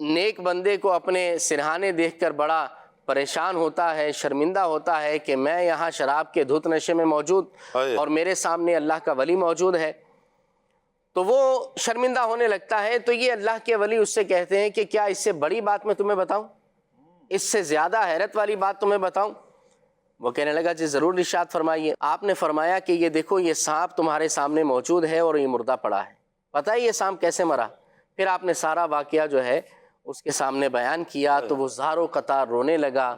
نیک بندے کو اپنے سرہانے دیکھ کر بڑا پریشان ہوتا ہے، شرمندہ ہوتا ہے کہ میں یہاں شراب کے دھت نشے میں موجود اور میرے سامنے اللہ کا ولی موجود ہے، تو وہ شرمندہ ہونے لگتا ہے. تو یہ اللہ کے ولی اس سے کہتے ہیں کہ کیا اس سے بڑی بات میں تمہیں بتاؤں، اس سے زیادہ حیرت والی بات تمہیں بتاؤں؟ وہ کہنے لگا جی ضرور ارشاد فرمائیے. آپ نے فرمایا کہ یہ دیکھو یہ سانپ تمہارے سامنے موجود ہے اور یہ مردہ پڑا ہے، پتہ ہے یہ سانپ کیسے مرا؟ پھر آپ نے سارا واقعہ جو ہے اس کے سامنے بیان کیا تو وہ زاروں قطار رونے لگا.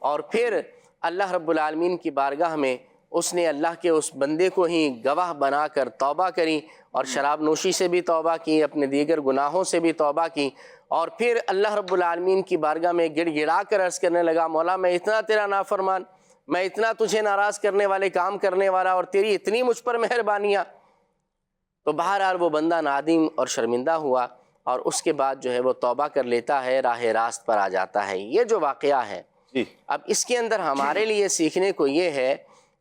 اور پھر اللہ رب العالمین کی بارگاہ میں اس نے اللہ کے اس بندے کو ہی گواہ بنا کر توبہ کری اور شراب نوشی سے بھی توبہ کی، اپنے دیگر گناہوں سے بھی توبہ کی. اور پھر اللہ رب العالمین کی بارگاہ میں گڑ گڑا کر عرض کرنے لگا مولا میں اتنا تیرا نافرمان، میں اتنا تجھے ناراض کرنے والے کام کرنے والا، اور تیری اتنی مجھ پر مہربانیاں. تو بہرحال وہ بندہ نادم اور شرمندہ ہوا اور اس کے بعد جو ہے وہ توبہ کر لیتا ہے، راہ راست پر آ جاتا ہے. یہ جو واقعہ ہے اب اس کے اندر ہمارے لیے سیکھنے کو یہ ہے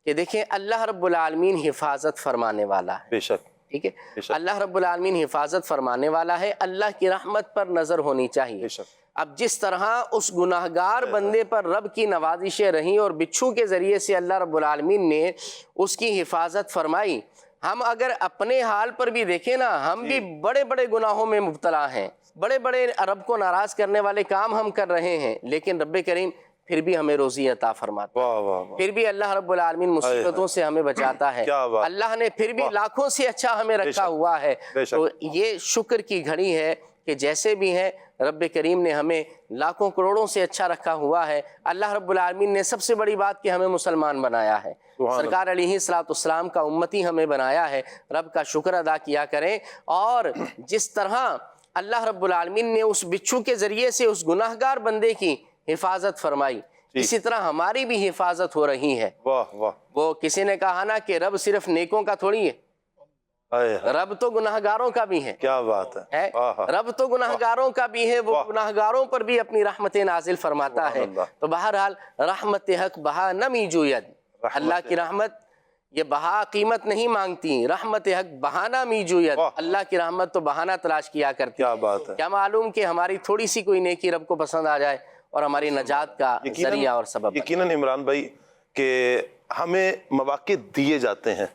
کہ دیکھیں اللہ رب العالمین حفاظت فرمانے والا ہے. بے شک. ٹھیک ہے، اللہ رب العالمین حفاظت فرمانے والا ہے. اللہ کی رحمت پر نظر ہونی چاہیے. اب جس طرح اس گناہگار بندے پر رب کی نوازشیں رہیں اور بچھو کے ذریعے سے اللہ رب العالمین نے اس کی حفاظت فرمائی، ہم اگر اپنے حال پر بھی دیکھیں نا، ہم بھی بڑے بڑے گناہوں میں مبتلا ہیں، بڑے بڑے رب کو ناراض کرنے والے کام ہم کر رہے ہیں، لیکن رب کریم پھر بھی ہمیں روزی عطا فرماتا ہے، پھر بھی اللہ رب العالمین مصیبتوں سے ہمیں بچاتا ہے، اللہ نے پھر بھی لاکھوں سے اچھا ہمیں رکھا ہوا ہے. تو یہ شکر کی گھڑی ہے کہ جیسے بھی ہیں رب کریم نے ہمیں لاکھوں کروڑوں سے اچھا رکھا ہوا ہے. اللہ رب العالمین نے سب سے بڑی بات کہ ہمیں مسلمان بنایا ہے، سرکار علیہ الصلوۃ والسلام کا امتی ہمیں بنایا ہے. رب کا شکر ادا کیا کریں. اور جس طرح اللہ رب العالمین نے اس بچھو کے ذریعے سے اس گناہگار بندے کی حفاظت فرمائی، اسی طرح ہماری بھی حفاظت ہو رہی ہے. وہ کسی نے کہا نا کہ رب صرف نیکوں کا تھوڑی ہے، رب تو گناہگاروں کا بھی ہے. کیا بات ہے، رب تو گناہگاروں کا بھی ہے، وہ گناہگاروں پر بھی اپنی رحمتیں نازل فرماتا ہے. تو بہرحال رحمت حق بہا نمی جوید، اللہ کی رحمت یہ بہا قیمت نہیں مانگتی، رحمت حق بہانہ می جوید، اللہ کی رحمت تو بہانہ تلاش کیا کرتی. کیا بات ہے، کیا معلوم کہ ہماری تھوڑی سی کوئی نیکی رب کو پسند آ جائے اور ہماری نجات کا ذریعہ اور سبب. یقیناً عمران بھائی کہ ہمیں مواقع دیے جاتے ہیں،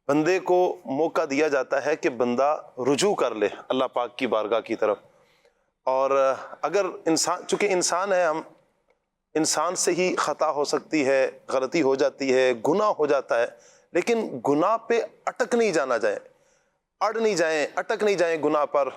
بندے کو موقع دیا جاتا ہے کہ بندہ رجوع کر لے اللہ پاک کی بارگاہ کی طرف. اور اگر انسان، چونکہ انسان ہے، ہم انسان سے ہی خطا ہو سکتی ہے، غلطی ہو جاتی ہے، گناہ ہو جاتا ہے، لیکن گناہ پہ اٹک نہیں جانا جائے، اڑ نہیں جائیں، اٹک نہیں جائیں گناہ پر،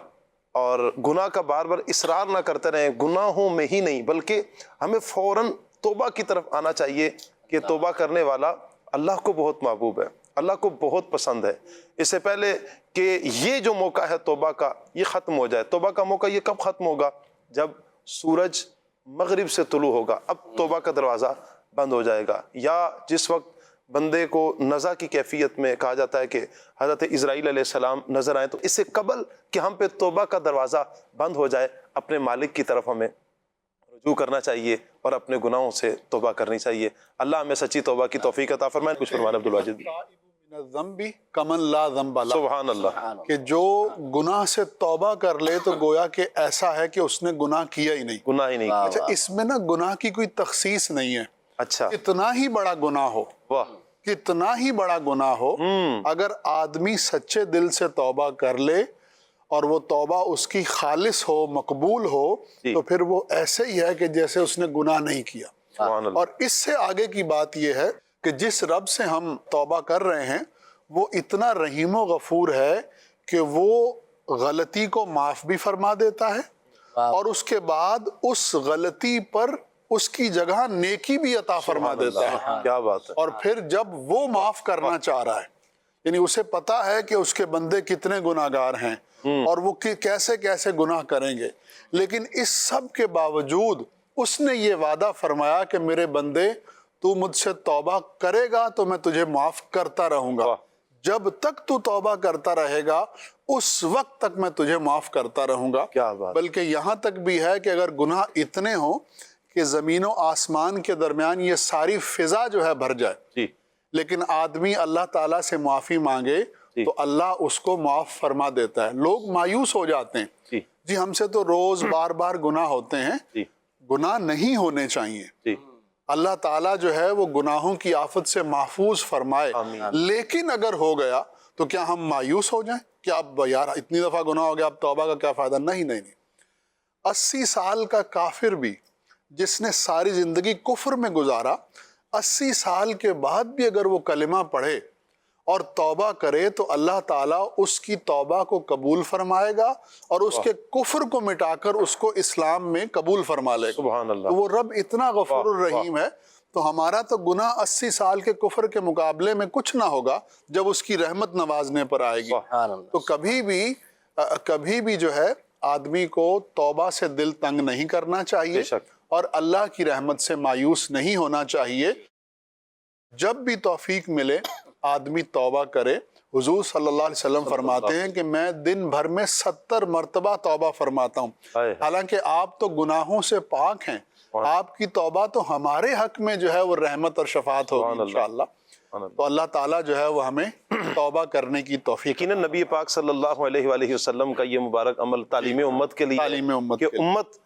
اور گناہ کا بار بار اصرار نہ کرتے رہیں. گناہوں میں ہی نہیں بلکہ ہمیں فوراً توبہ کی طرف آنا چاہیے کہ توبہ کرنے والا اللہ کو بہت محبوب ہے، اللہ کو بہت پسند ہے. اس سے پہلے کہ یہ جو موقع ہے توبہ کا یہ ختم ہو جائے. توبہ کا موقع یہ کب ختم ہوگا؟ جب سورج مغرب سے طلوع ہوگا، اب توبہ کا دروازہ بند ہو جائے گا. یا جس وقت بندے کو نزع کی کیفیت میں کہا جاتا ہے کہ حضرت اسرائیل علیہ السلام نظر آئیں، تو اس سے قبل کہ ہم پہ توبہ کا دروازہ بند ہو جائے، اپنے مالک کی طرف ہمیں رجوع کرنا چاہیے اور اپنے گناہوں سے توبہ کرنی چاہیے. اللہ ہمیں سچی توبہ کی توفیق عطا فرمائے. کچھ فرمانا عبدالواجد. کمن لا ذنب لہ، سبحان اللہ، کہ جو گناہ سے توبہ کر لے تو گویا کہ ایسا ہے کہ اس نے گناہ کیا ہی نہیں، گناہ ہی نہیں کیا. اچھا اس میں نا گناہ کی کوئی تخصیص نہیں ہے. اچھا، اتنا ہی بڑا گناہ ہو، کتنا ہی بڑا گناہ ہو، اگر آدمی سچے دل سے توبہ کر لے اور وہ توبہ اس کی خالص ہو، مقبول ہو، تو پھر وہ ایسے ہی ہے کہ جیسے اس نے گناہ نہیں کیا. اور اس سے آگے کی بات یہ ہے کہ جس رب سے ہم توبہ کر رہے ہیں وہ اتنا رحیم و غفور ہے کہ وہ غلطی کو معاف بھی فرما دیتا ہے اور اس کے بعد اس غلطی پر اس کی جگہ نیکی بھی عطا فرما دیتا ہے. کیا بات ہے. اور پھر جب وہ معاف کرنا چاہ رہا ہے، یعنی اسے پتا ہے کہ اس کے بندے کتنے گناہگار ہیں اور وہ کیسے کیسے گناہ کریں گے، لیکن اس سب کے باوجود اس نے یہ وعدہ فرمایا کہ میرے بندے تو مجھ سے توبہ کرے گا تو میں تجھے معاف کرتا رہوں گا. جب تک تو توبہ کرتا رہے گا اس وقت تک میں تجھے معاف کرتا رہوں گا. بلکہ یہاں تک بھی ہے کہ اگر گناہ اتنے ہوں کہ زمین و آسمان کے درمیان یہ ساری فضا جو ہے بھر جائے، لیکن آدمی اللہ تعالیٰ سے معافی مانگے تو اللہ اس کو معاف فرما دیتا ہے. لوگ مایوس ہو جاتے ہیں جی ہم سے تو روز بار بار گناہ ہوتے ہیں، جی گناہ نہیں ہونے چاہیے، جی اللہ تعالیٰ جو ہے وہ گناہوں کی آفت سے محفوظ فرمائے، لیکن اگر ہو گیا تو کیا ہم مایوس ہو جائیں کہ اب یار اتنی دفعہ گناہ ہو گیا اب توبہ کا کیا فائدہ؟ نہیں نہیں نہیں، 80 سال کا کافر بھی جس نے ساری زندگی کفر میں گزارا، 80 سال کے بعد بھی اگر وہ کلمہ پڑھے اور توبہ کرے تو اللہ تعالیٰ اس کی توبہ کو قبول فرمائے گا اور اس کے کفر کو مٹا کر اس کو اسلام میں قبول فرما لے گا۔ سبحان اللہ۔ تو وہ رب اتنا غفور الرحیم ہے، تو ہمارا تو گناہ 80 سال کے کفر کے مقابلے میں کچھ نہ ہوگا جب اس کی رحمت نوازنے پر آئے گی۔ تو کبھی بھی جو ہے آدمی کو توبہ سے دل تنگ نہیں کرنا چاہیے اور اللہ کی رحمت سے مایوس نہیں ہونا چاہیے۔ جب بھی توفیق ملے آدمی توبہ کرے۔ حضور صلی اللہ علیہ وسلم فرماتے ہیں کہ میں دن بھر میں 70 مرتبہ توبہ فرماتا ہوں، حالانکہ آپ تو گناہوں سے پاک ہیں، آپ کی توبہ تو ہمارے حق میں جو ہے وہ رحمت اور شفاعت ہوگی انشاءاللہ۔ تو اللہ تعالیٰ جو ہے وہ ہمیں توبہ کرنے کی توفیق۔ یقیناً نبی پاک صلی اللہ علیہ وآلہ وسلم کا یہ مبارک عمل تعلیم امت کے لیے ہے کہ امت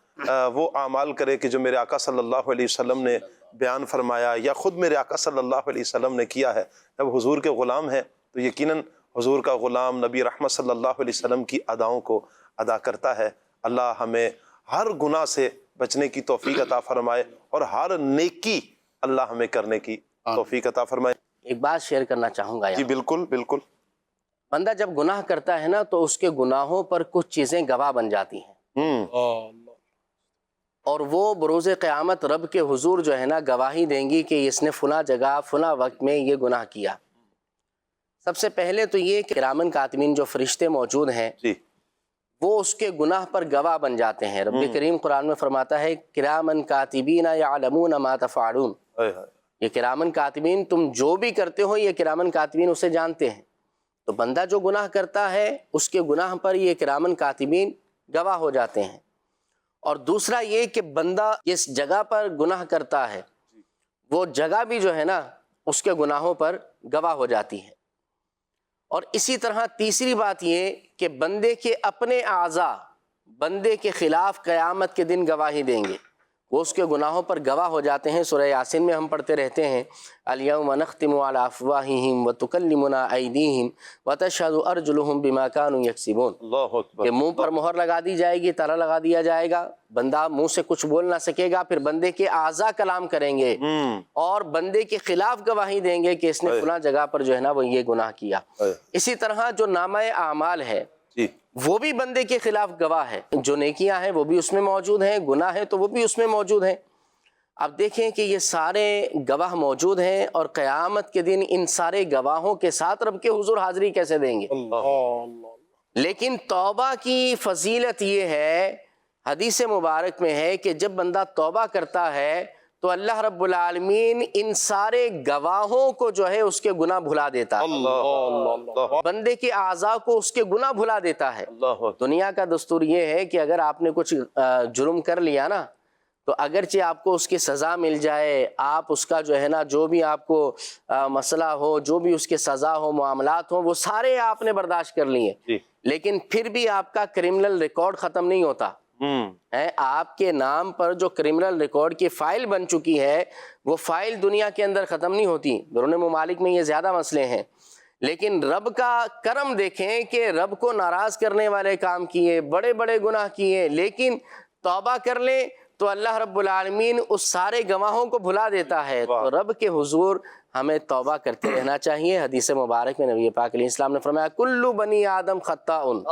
وہ اعمال کرے کہ جو میرے آقا صلی اللہ علیہ وسلم نے بیان فرمایا یا خود میرے آقا صلی اللہ علیہ وسلم نے کیا ہے۔ جب حضور کے غلام ہیں تو یقیناً حضور کا غلام نبی رحمت صلی اللہ علیہ وسلم کی اداؤں کو ادا کرتا ہے۔ اللہ ہمیں ہر گناہ سے بچنے کی توفیق عطا فرمائے اور ہر نیکی اللہ ہمیں کرنے کی توفیق عطا فرمائے۔ ایک بات شیئر کرنا چاہوں گا جی بالکل بالکل۔ بندہ جب گناہ کرتا ہے نا تو اس کے گناہوں پر کچھ چیزیں گواہ بن جاتی ہیں، اور وہ بروز قیامت رب کے حضور جو ہے نا گواہی دیں گی کہ اس نے فلاں جگہ فلاں وقت میں یہ گناہ کیا۔ سب سے پہلے تو یہ کہ کرامن کاتبین جو فرشتے موجود ہیں جی وہ اس کے گناہ پر گواہ بن جاتے ہیں۔ رب کریم قرآن میں فرماتا ہے کرامن کاتبین یعلمون ما تفعلون، یہ کرامن کاتبین تم جو بھی کرتے ہو یہ کرامن کاتبین اسے جانتے ہیں۔ تو بندہ جو گناہ کرتا ہے اس کے گناہ پر یہ کرامن کاتبین گواہ ہو جاتے ہیں۔ اور دوسرا یہ کہ بندہ جس جگہ پر گناہ کرتا ہے وہ جگہ بھی جو ہے نا اس کے گناہوں پر گواہ ہو جاتی ہے۔ اور اسی طرح تیسری بات یہ کہ بندے کے اپنے اعضاء بندے کے خلاف قیامت کے دن گواہی دیں گے، وہ اس کے گناہوں پر گواہ ہو جاتے ہیں۔ سورہ یاسین میں ہم پڑھتے رہتے ہیں الیوم نختم علی افواہہم وتکلمنا ایدیہم وتشہد ارجلہم بما کانوا یکسبون، اللہ اکبر۔ کہ منہ پر مہر لگا دی جائے گی، تالا لگا دیا جائے گا، بندہ منہ سے کچھ بول نہ سکے گا، پھر بندے کے اعضاء کلام کریں گے اور بندے کے خلاف گواہی دیں گے کہ اس نے فلاں جگہ پر جو ہے نا وہ یہ گناہ کیا۔ اسی طرح جو نامہ اعمال ہے وہ بھی بندے کے خلاف گواہ ہے، جو نیکیاں ہیں وہ بھی اس میں موجود ہیں، گناہ ہے تو وہ بھی اس میں موجود ہیں۔ اب دیکھیں کہ یہ سارے گواہ موجود ہیں اور قیامت کے دن ان سارے گواہوں کے ساتھ رب کے حضور حاضری کیسے دیں گے؟ لیکن توبہ کی فضیلت یہ ہے، حدیث مبارک میں ہے کہ جب بندہ توبہ کرتا ہے تو اللہ رب العالمین ان سارے گواہوں کو جو ہے اس کے گناہ بھلا دیتا ہے، بندے کے اعضاء کو اس کے گناہ بھلا دیتا ہے۔ دنیا کا دستور یہ ہے کہ اگر آپ نے کچھ جرم کر لیا نا تو اگرچہ آپ کو اس کی سزا مل جائے، آپ اس کا جو ہے نا جو بھی آپ کو مسئلہ ہو، جو بھی اس کے سزا ہو، معاملات ہوں، وہ سارے آپ نے برداشت کر لیے، لیکن پھر بھی آپ کا کرمنل ریکارڈ ختم نہیں ہوتا۔ آپ کے نام پر جو کرمنل ریکارڈ کی فائل بن چکی ہے وہ فائل دنیا کے اندر ختم نہیں ہوتی، بیرون ممالک میں یہ زیادہ مسئلے ہیں، لیکن رب کا کرم دیکھیں کہ رب کو ناراض کرنے والے کام کیے، بڑے بڑے گناہ کیے، لیکن توبہ کر لیں تو اللہ رب العالمین اس سارے گواہوں کو بھلا دیتا ہے۔ تو رب کے حضور ہمیں توبہ کرتے رہنا چاہیے۔ حدیث مبارک میں نبی پاک علیہ السلام نے فرمایا کل بنی آدم خطاؤن،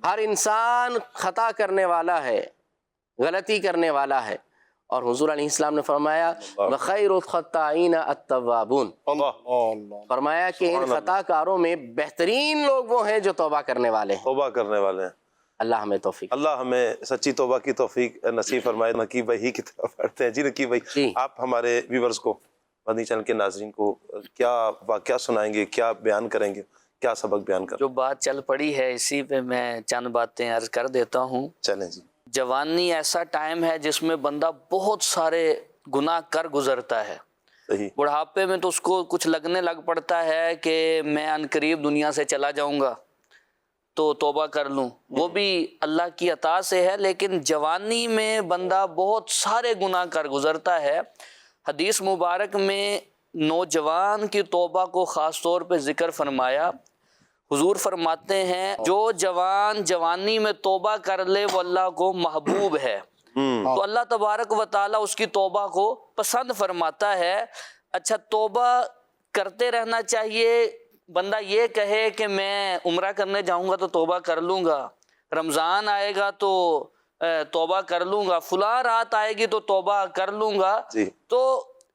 ہر انسان خطا کرنے والا ہے، غلطی کرنے والا ہے، اور حضور علیہ السلام نے فرمایا وخیر الخطائین التوابون، فرمایا کہ ان خطا کاروں میں بہترین لوگ وہ ہیں جو توبہ کرنے والے ہیں، توبہ کرنے والے ہیں۔ اللہ ہمیں توفیق، اللہ ہمیں سچی توبہ کی توفیق نصیب فرمائے۔ نقیب بھائی کی طرف پڑھتے ہیں۔ جی نقیب بھائی، آپ ہمارے ویورز کو، مدنی چینل کے ناظرین کو کیا واقعہ سنائیں گے، کیا بیان کریں گے، کیا سبق بیان کریں گے؟ جو بات چل پڑی ہے اسی پہ میں چند باتیں عرض کر دیتا ہوں۔ چلیں جی۔ جوانی ایسا ٹائم ہے جس میں بندہ بہت سارے گناہ کر گزرتا ہے، صحیح۔ بڑھاپے میں تو اس کو کچھ لگنے لگ پڑتا ہے کہ میں عنقریب دنیا سے چلا جاؤں گا، تو توبہ کر لوں، وہ بھی اللہ کی عطا سے ہے، لیکن جوانی میں بندہ بہت سارے گناہ کر گزرتا ہے۔ حدیث مبارک میں نوجوان کی توبہ کو خاص طور پہ ذکر فرمایا۔ حضور فرماتے ہیں جو جوان جوانی میں توبہ کر لے وہ اللہ کو محبوب ہے، تو اللہ تبارک و تعالیٰ اس کی توبہ کو پسند فرماتا ہے۔ اچھا، توبہ کرتے رہنا چاہیے۔ بندہ یہ کہے کہ میں عمرہ کرنے جاؤں گا تو توبہ کر لوں گا، رمضان آئے گا تو توبہ کر لوں گا، فلاں رات آئے گی تو توبہ کر لوں گا، تو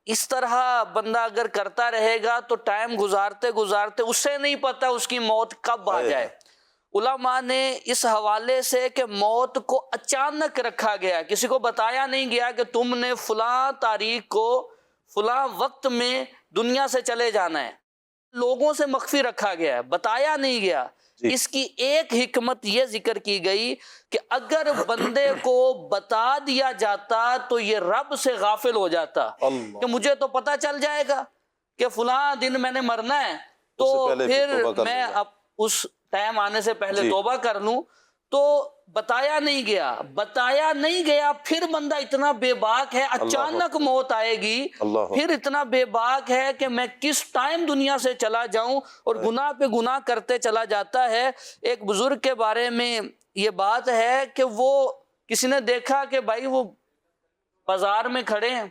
اس طرح بندہ اگر کرتا رہے گا تو ٹائم گزارتے گزارتے اسے نہیں پتا اس کی موت کب آ جائے۔ علماء نے اس حوالے سے کہ موت کو اچانک رکھا گیا، کسی کو بتایا نہیں گیا کہ تم نے فلاں تاریخ کو فلاں وقت میں دنیا سے چلے جانا ہے، لوگوں سے مخفی رکھا گیا ہے، بتایا نہیں گیا۔ اس کی ایک حکمت یہ ذکر کی گئی کہ اگر بندے کو بتا دیا جاتا تو یہ رب سے غافل ہو جاتا کہ مجھے تو پتہ چل جائے گا کہ فلاں دن میں نے مرنا ہے، تو پھر میں اب اس ٹائم آنے سے پہلے توبہ کر لوں۔ تو بتایا نہیں گیا، پھر بندہ اتنا بے باک ہے، اچانک موت آئے گی، پھر اتنا بے باک ہے کہ میں کس ٹائم دنیا سے چلا جاؤں، اور گناہ پہ گناہ کرتے چلا جاتا ہے۔ ایک بزرگ کے بارے میں یہ بات ہے کہ وہ کسی نے دیکھا کہ بھائی وہ بازار میں کھڑے ہیں،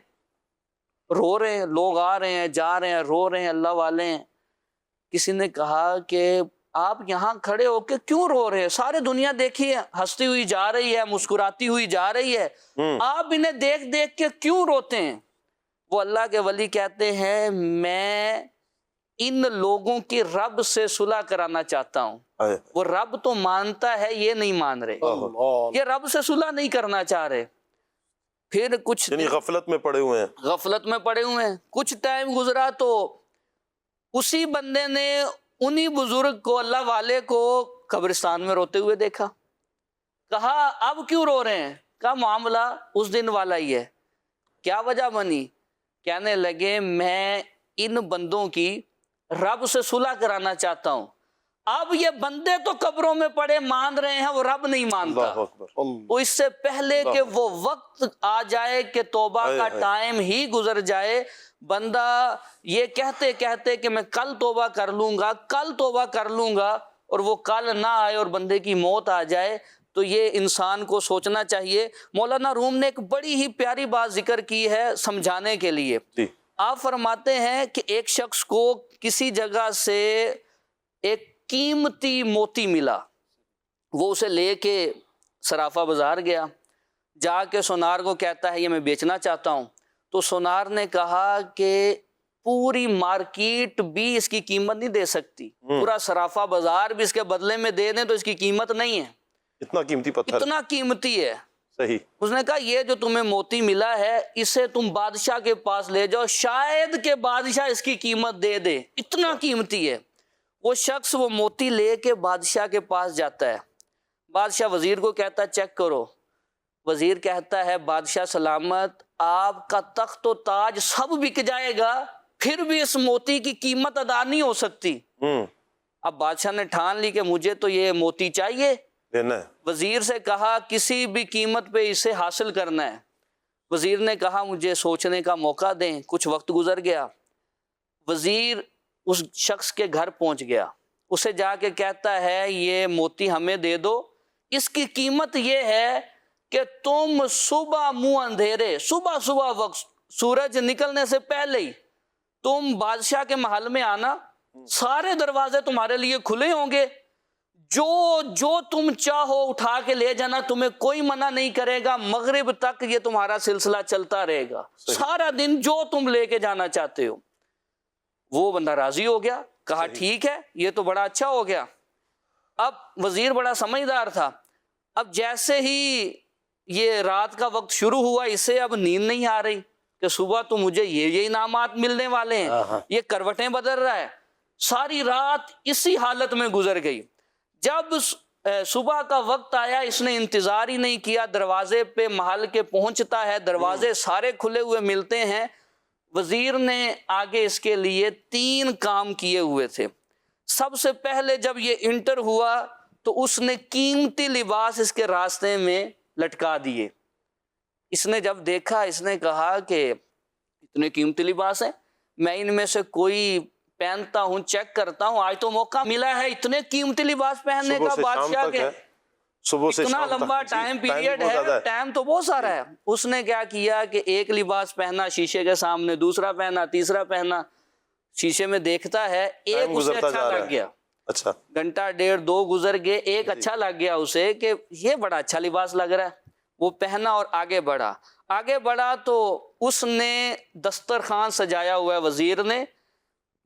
رو رہے ہیں، لوگ آ رہے ہیں جا رہے ہیں، رو رہے ہیں، اللہ والے ہیں۔ کسی نے کہا کہ آپ یہاں کھڑے ہو کے کیوں رو رہے ہیں؟ سارے دنیا دیکھیے ہنستی ہوئی جا رہی ہے، مسکراتی ہوئی جا رہی ہے، آپ انہیں دیکھ دیکھ کے کیوں روتے ہیں؟ وہ اللہ کے ولی کہتے ہیں میں ان لوگوں کی رب سے صلح کرانا چاہتا ہوں۔ وہ رب تو مانتا ہے، یہ نہیں مان رہے، یہ رب سے صلح نہیں کرنا چاہ رہے۔ پھر کچھ غفلت میں پڑے ہوئے ہیں، کچھ ٹائم گزرا تو اسی بندے نے انہی بزرگ کو، اللہ والے کو قبرستان میں روتے ہوئے دیکھا۔ کہا اب کیوں رو رہے ہیں؟ کہا معاملہ اس دن والا ہی ہے۔ کیا وجہ بنی؟ کہنے لگے میں ان بندوں کی رب سے صلح کرانا چاہتا ہوں۔ اب یہ بندے تو قبروں میں پڑے مان رہے ہیں، وہ رب نہیں مانتا۔ تو اس سے پہلے کہ وہ وقت آ جائے کہ توبہ کا ٹائم ہی گزر جائے، بندہ یہ کہتے کہتے کہ میں کل توبہ کر لوں گا، اور وہ کل نہ آئے اور بندے کی موت آ جائے، تو یہ انسان کو سوچنا چاہیے۔ مولانا روم نے ایک بڑی ہی پیاری بات ذکر کی ہے سمجھانے کے لیے۔ آپ فرماتے ہیں کہ ایک شخص کو کسی جگہ سے ایک قیمتی موتی ملا، وہ اسے لے کے صرافہ بازار گیا، جا کے سونار کو کہتا ہے یہ میں بیچنا چاہتا ہوں۔ تو سونار نے کہا کہ پوری مارکیٹ بھی اس کی قیمت نہیں دے سکتی، پورا صرافہ بازار بھی اس کے بدلے میں دے دیں تو اس کی قیمت نہیں ہے، اتنا قیمتی پتھر، اتنا قیمتی ہے۔ صحیح۔ اس نے کہا یہ جو تمہیں موتی ملا ہے اسے تم بادشاہ کے پاس لے جاؤ، شاید کہ بادشاہ اس کی قیمت دے دے، اتنا قیمتی ہے۔ وہ شخص وہ موتی لے کے بادشاہ کے پاس جاتا ہے، بادشاہ وزیر کو کہتا ہے چیک کرو۔ وزیر کہتا ہے بادشاہ سلامت، آپ کا تخت و تاج سب بک جائے گا، پھر بھی اس موتی کی قیمت ادا نہیں ہو سکتی۔ اب بادشاہ نے ٹھان لی کہ مجھے تو یہ موتی چاہیے، وزیر سے کہا کسی بھی قیمت پہ اسے حاصل کرنا ہے۔ وزیر نے کہا مجھے سوچنے کا موقع دیں۔ کچھ وقت گزر گیا، وزیر اس شخص کے گھر پہنچ گیا، اسے جا کے کہتا ہے یہ موتی ہمیں دے دو، اس کی قیمت یہ ہے کہ تم صبح منہ اندھیرے، صبح وقت سورج نکلنے سے پہلے ہی تم بادشاہ کے محل میں آنا، سارے دروازے تمہارے لیے کھلے ہوں گے، جو تم چاہو اٹھا کے لے جانا، تمہیں کوئی منع نہیں کرے گا، مغرب تک یہ تمہارا سلسلہ چلتا رہے گا، سارا دن جو تم لے کے جانا چاہتے ہو۔ وہ بندہ راضی ہو گیا، کہا ٹھیک ہے یہ تو بڑا اچھا ہو گیا۔ اب وزیر بڑا سمجھدار تھا، اب جیسے ہی یہ رات کا وقت شروع ہوا اسے اب نیند نہیں آ رہی کہ صبح تو مجھے یہ انعامات ملنے والے ہیں، یہ کروٹیں بدل رہا ہے، ساری رات اسی حالت میں گزر گئی۔ جب صبح کا وقت آیا اس نے انتظار ہی نہیں کیا، دروازے پہ محل کے پہنچتا ہے، دروازے سارے کھلے ہوئے ملتے ہیں۔ وزیر نے آگے اس کے لیے 3 کام کیے ہوئے تھے۔ سب سے پہلے جب یہ انٹر ہوا تو اس نے قیمتی لباس اس کے راستے میں لٹکا دیے. اس نے جب دیکھا اس نے کہا کہ اتنے قیمتی لباس ہیں, میں ان میں سے کوئی پہنتا ہوں, چیک کرتا ہوں, آج تو موقع ملا ہے اتنے قیمتی لباس پہننے کا بادشاہ کے, صبح سے اتنا شام تک. لمبا ٹائم پیریڈ ہے, ٹائم تو بہت سارا ہے. اس نے کیا کیا کہ ایک لباس پہنا شیشے کے سامنے, دوسرا پہنا, تیسرا پہنا, شیشے میں دیکھتا ہے ایک اسے اچھا لگ گیا. اچھا, گھنٹہ ڈیڑھ دو گزر گئے, ایک اچھا لگ گیا اسے کہ یہ بڑا اچھا لباس لگ رہا ہے, وہ پہنا اور آگے بڑھا تو اس نے دسترخوان سجایا ہوا ہے وزیر نے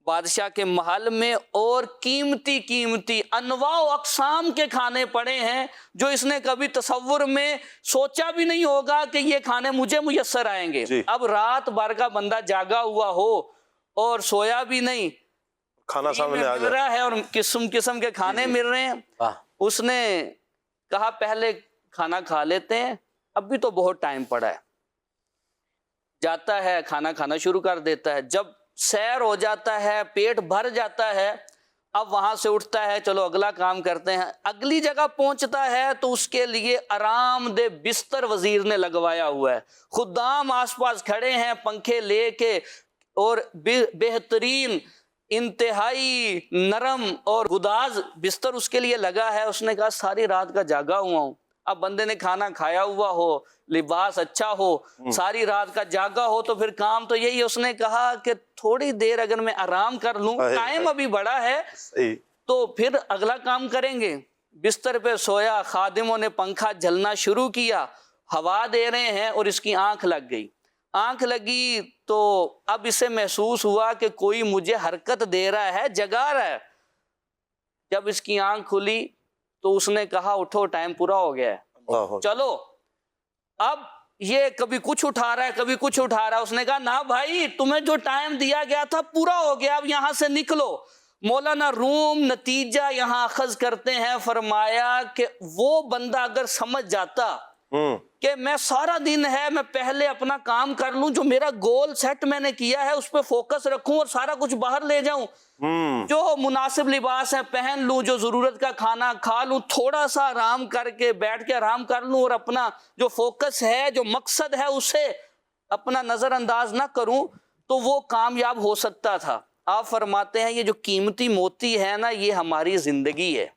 بادشاہ کے محل میں, اور قیمتی انواع و اقسام کے کھانے پڑے ہیں جو اس نے کبھی تصور میں سوچا بھی نہیں ہوگا کہ یہ کھانے مجھے میسر آئیں گے. اب رات بھر کا بندہ جاگا ہوا ہو اور سویا بھی نہیں, کھانا سامنے آ مل رہا ہے اور قسم کے کھانے مل رہے ہیں. اس نے کہا پہلے کھانا کھا لیتے ہیں, اب بھی تو بہت ٹائم پڑا ہے. جاتا ہے کھانا کھانا شروع کر دیتا ہے. جب سیر ہو جاتا ہے, پیٹ بھر جاتا ہے, اب وہاں سے اٹھتا ہے, چلو اگلا کام کرتے ہیں. اگلی جگہ پہنچتا ہے تو اس کے لیے آرام دہ بستر وزیر نے لگوایا ہوا ہے, خدام آس پاس کھڑے ہیں پنکھے لے کے, اور بہترین انتہائی نرم اور گداز بستر اس کے لیے لگا ہے. اس نے کہا ساری رات کا جاگا ہوا ہوں. اب بندے نے کھانا کھایا ہوا ہو, لباس اچھا ہو, ساری رات کا جاگا ہو, تو پھر کام تو یہی. اس نے کہا کہ تھوڑی دیر اگر میں آرام کر لوں, ٹائم ابھی بڑا ہے, تو پھر اگلا کام کریں گے. بستر پہ سویا, خادموں نے پنکھا جلنا شروع کیا, ہوا دے رہے ہیں, اور اس کی آنکھ لگ گئی. آنکھ لگی تو اب اسے محسوس ہوا کہ کوئی مجھے حرکت دے رہا ہے, جگا رہا ہے. جب اس کی آنکھ کھلی تو اس نے کہا اٹھو, ٹائم پورا ہو گیا ہے, چلو. اب یہ کبھی کچھ اٹھا رہا ہے, کبھی کچھ اٹھا رہا ہے. اس نے کہا نہ بھائی, تمہیں جو ٹائم دیا گیا تھا پورا ہو گیا, اب یہاں سے نکلو. مولانا روم نتیجہ یہاں اخذ کرتے ہیں, فرمایا کہ وہ بندہ اگر سمجھ جاتا کہ میں سارا دن ہے, میں پہلے اپنا کام کر لوں, جو میرا گول سیٹ میں نے کیا ہے اس پہ فوکس رکھوں اور سارا کچھ باہر لے جاؤں, جو مناسب لباس ہے پہن لوں, جو ضرورت کا کھانا کھا لوں, تھوڑا سا آرام کر کے بیٹھ کے آرام کر لوں, اور اپنا جو فوکس ہے, جو مقصد ہے, اسے اپنا نظر انداز نہ کروں, تو وہ کامیاب ہو سکتا تھا. آپ فرماتے ہیں یہ جو قیمتی موتی ہے نا, یہ ہماری زندگی ہے.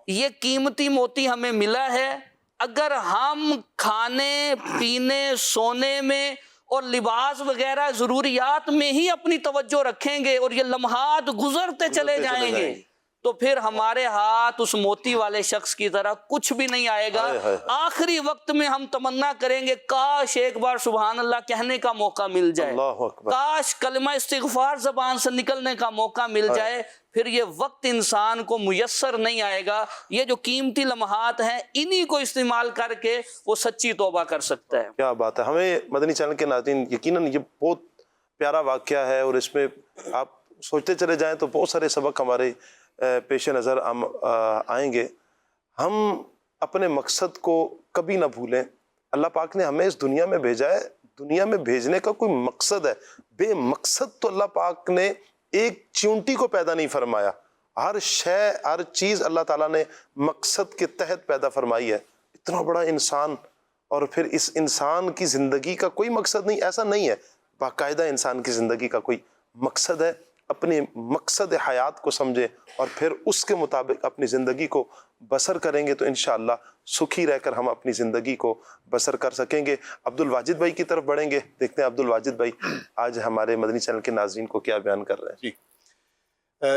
یہ قیمتی موتی ہمیں ملا ہے. اگر ہم کھانے پینے سونے میں اور لباس وغیرہ ضروریات میں ہی اپنی توجہ رکھیں گے, اور یہ لمحات گزرتے چلے جائیں گے, تو پھر ہمارے ہاتھ اس موتی والے شخص کی طرح کچھ بھی نہیں آئے گا. آخری وقت میں ہم تمنا کریں گے کاش ایک بار سبحان اللہ کہنے کا موقع مل جائے, کاش کلمہ استغفار زبان سے نکلنے کا موقع مل جائے. پھر یہ وقت انسان کو میسر نہیں آئے گا. یہ جو قیمتی لمحات ہیں, انہی کو استعمال کر کے وہ سچی توبہ کر سکتا ہے. کیا بات ہے. ہمیں مدنی چینل کے ناظرین یقیناً یہ بہت پیارا واقعہ ہے, اور اس میں آپ سوچتے چلے جائیں تو بہت سارے سبق ہمارے پیش نظر آئیں گے. ہم اپنے مقصد کو کبھی نہ بھولیں. اللہ پاک نے ہمیں اس دنیا میں بھیجا ہے, دنیا میں بھیجنے کا کوئی مقصد ہے. بے مقصد تو اللہ پاک نے ایک چونٹی کو پیدا نہیں فرمایا. ہر شے ہر چیز اللہ تعالیٰ نے مقصد کے تحت پیدا فرمائی ہے. اتنا بڑا انسان, اور پھر اس انسان کی زندگی کا کوئی مقصد نہیں, ایسا نہیں ہے. باقاعدہ انسان کی زندگی کا کوئی مقصد ہے. اپنے مقصد حیات کو سمجھیں اور پھر اس کے مطابق اپنی زندگی کو بسر کریں گے تو انشاءاللہ سکھی رہ کر ہم اپنی زندگی کو بسر کر سکیں گے. عبد الواجد بھائی کی طرف بڑھیں گے. دیکھتے ہیں عبد الواجد بھائی آج ہمارے مدنی چینل کے ناظرین کو کیا بیان کر رہے ہیں. جی,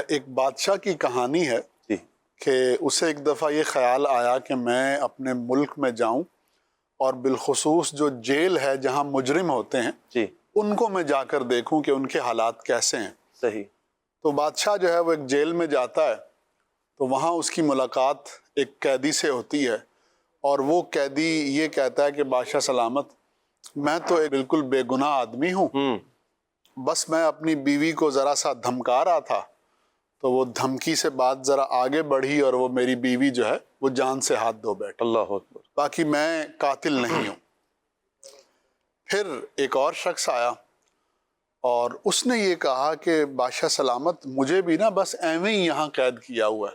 ایک بادشاہ کی کہانی ہے جی, کہ اسے ایک دفعہ یہ خیال آیا کہ میں اپنے ملک میں جاؤں اور بالخصوص جو جیل ہے جہاں مجرم ہوتے ہیں جی, ان کو میں جا کر دیکھوں کہ ان کے حالات کیسے ہیں. صحیح. تو بادشاہ جو ہے وہ ایک جیل میں جاتا ہے, تو وہاں اس کی ملاقات ایک قیدی سے ہوتی ہے, اور وہ قیدی یہ کہتا ہے کہ بادشاہ سلامت, میں تو ایک بالکل بے گناہ آدمی ہوں, بس میں اپنی بیوی کو ذرا سا دھمکا رہا تھا, تو وہ دھمکی سے بات ذرا آگے بڑھی اور وہ میری بیوی جو ہے وہ جان سے ہاتھ دھو بیٹھی. اللہ اکبر. باقی میں قاتل نہیں ہوں. پھر ایک اور شخص آیا اور اس نے یہ کہا کہ بادشاہ سلامت, مجھے بھی نا بس ایویں ہی یہاں قید کیا ہوا ہے,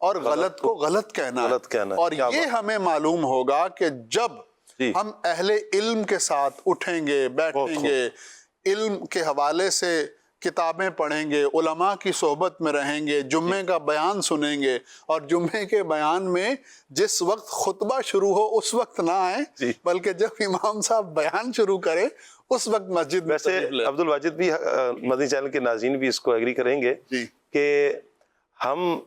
اور غلط کو غلط کہنا ہے۔ غلط کہنا ہے، اور کیا یہ بات۔ ہمیں معلوم ہوگا کہ جب جی۔ ہم اہل علم کے ساتھ اٹھیں گے، بیٹھیں گے، علم کے حوالے سے کتابیں پڑھیں گے، علماء کی صحبت میں رہیں گے، جمعے کا بیان سنیں گے، اور جمعے کے بیان میں جس وقت خطبہ شروع ہو اس وقت نہ آئیں، جی۔ بلکہ جب امام صاحب بیان شروع کریں اس وقت مسجد میں ویسے تشریف لیں۔ عبد الواجد بھی مدنی چینل کے ناظرین بھی اس کو ایگری کریں گے جی کہ ہم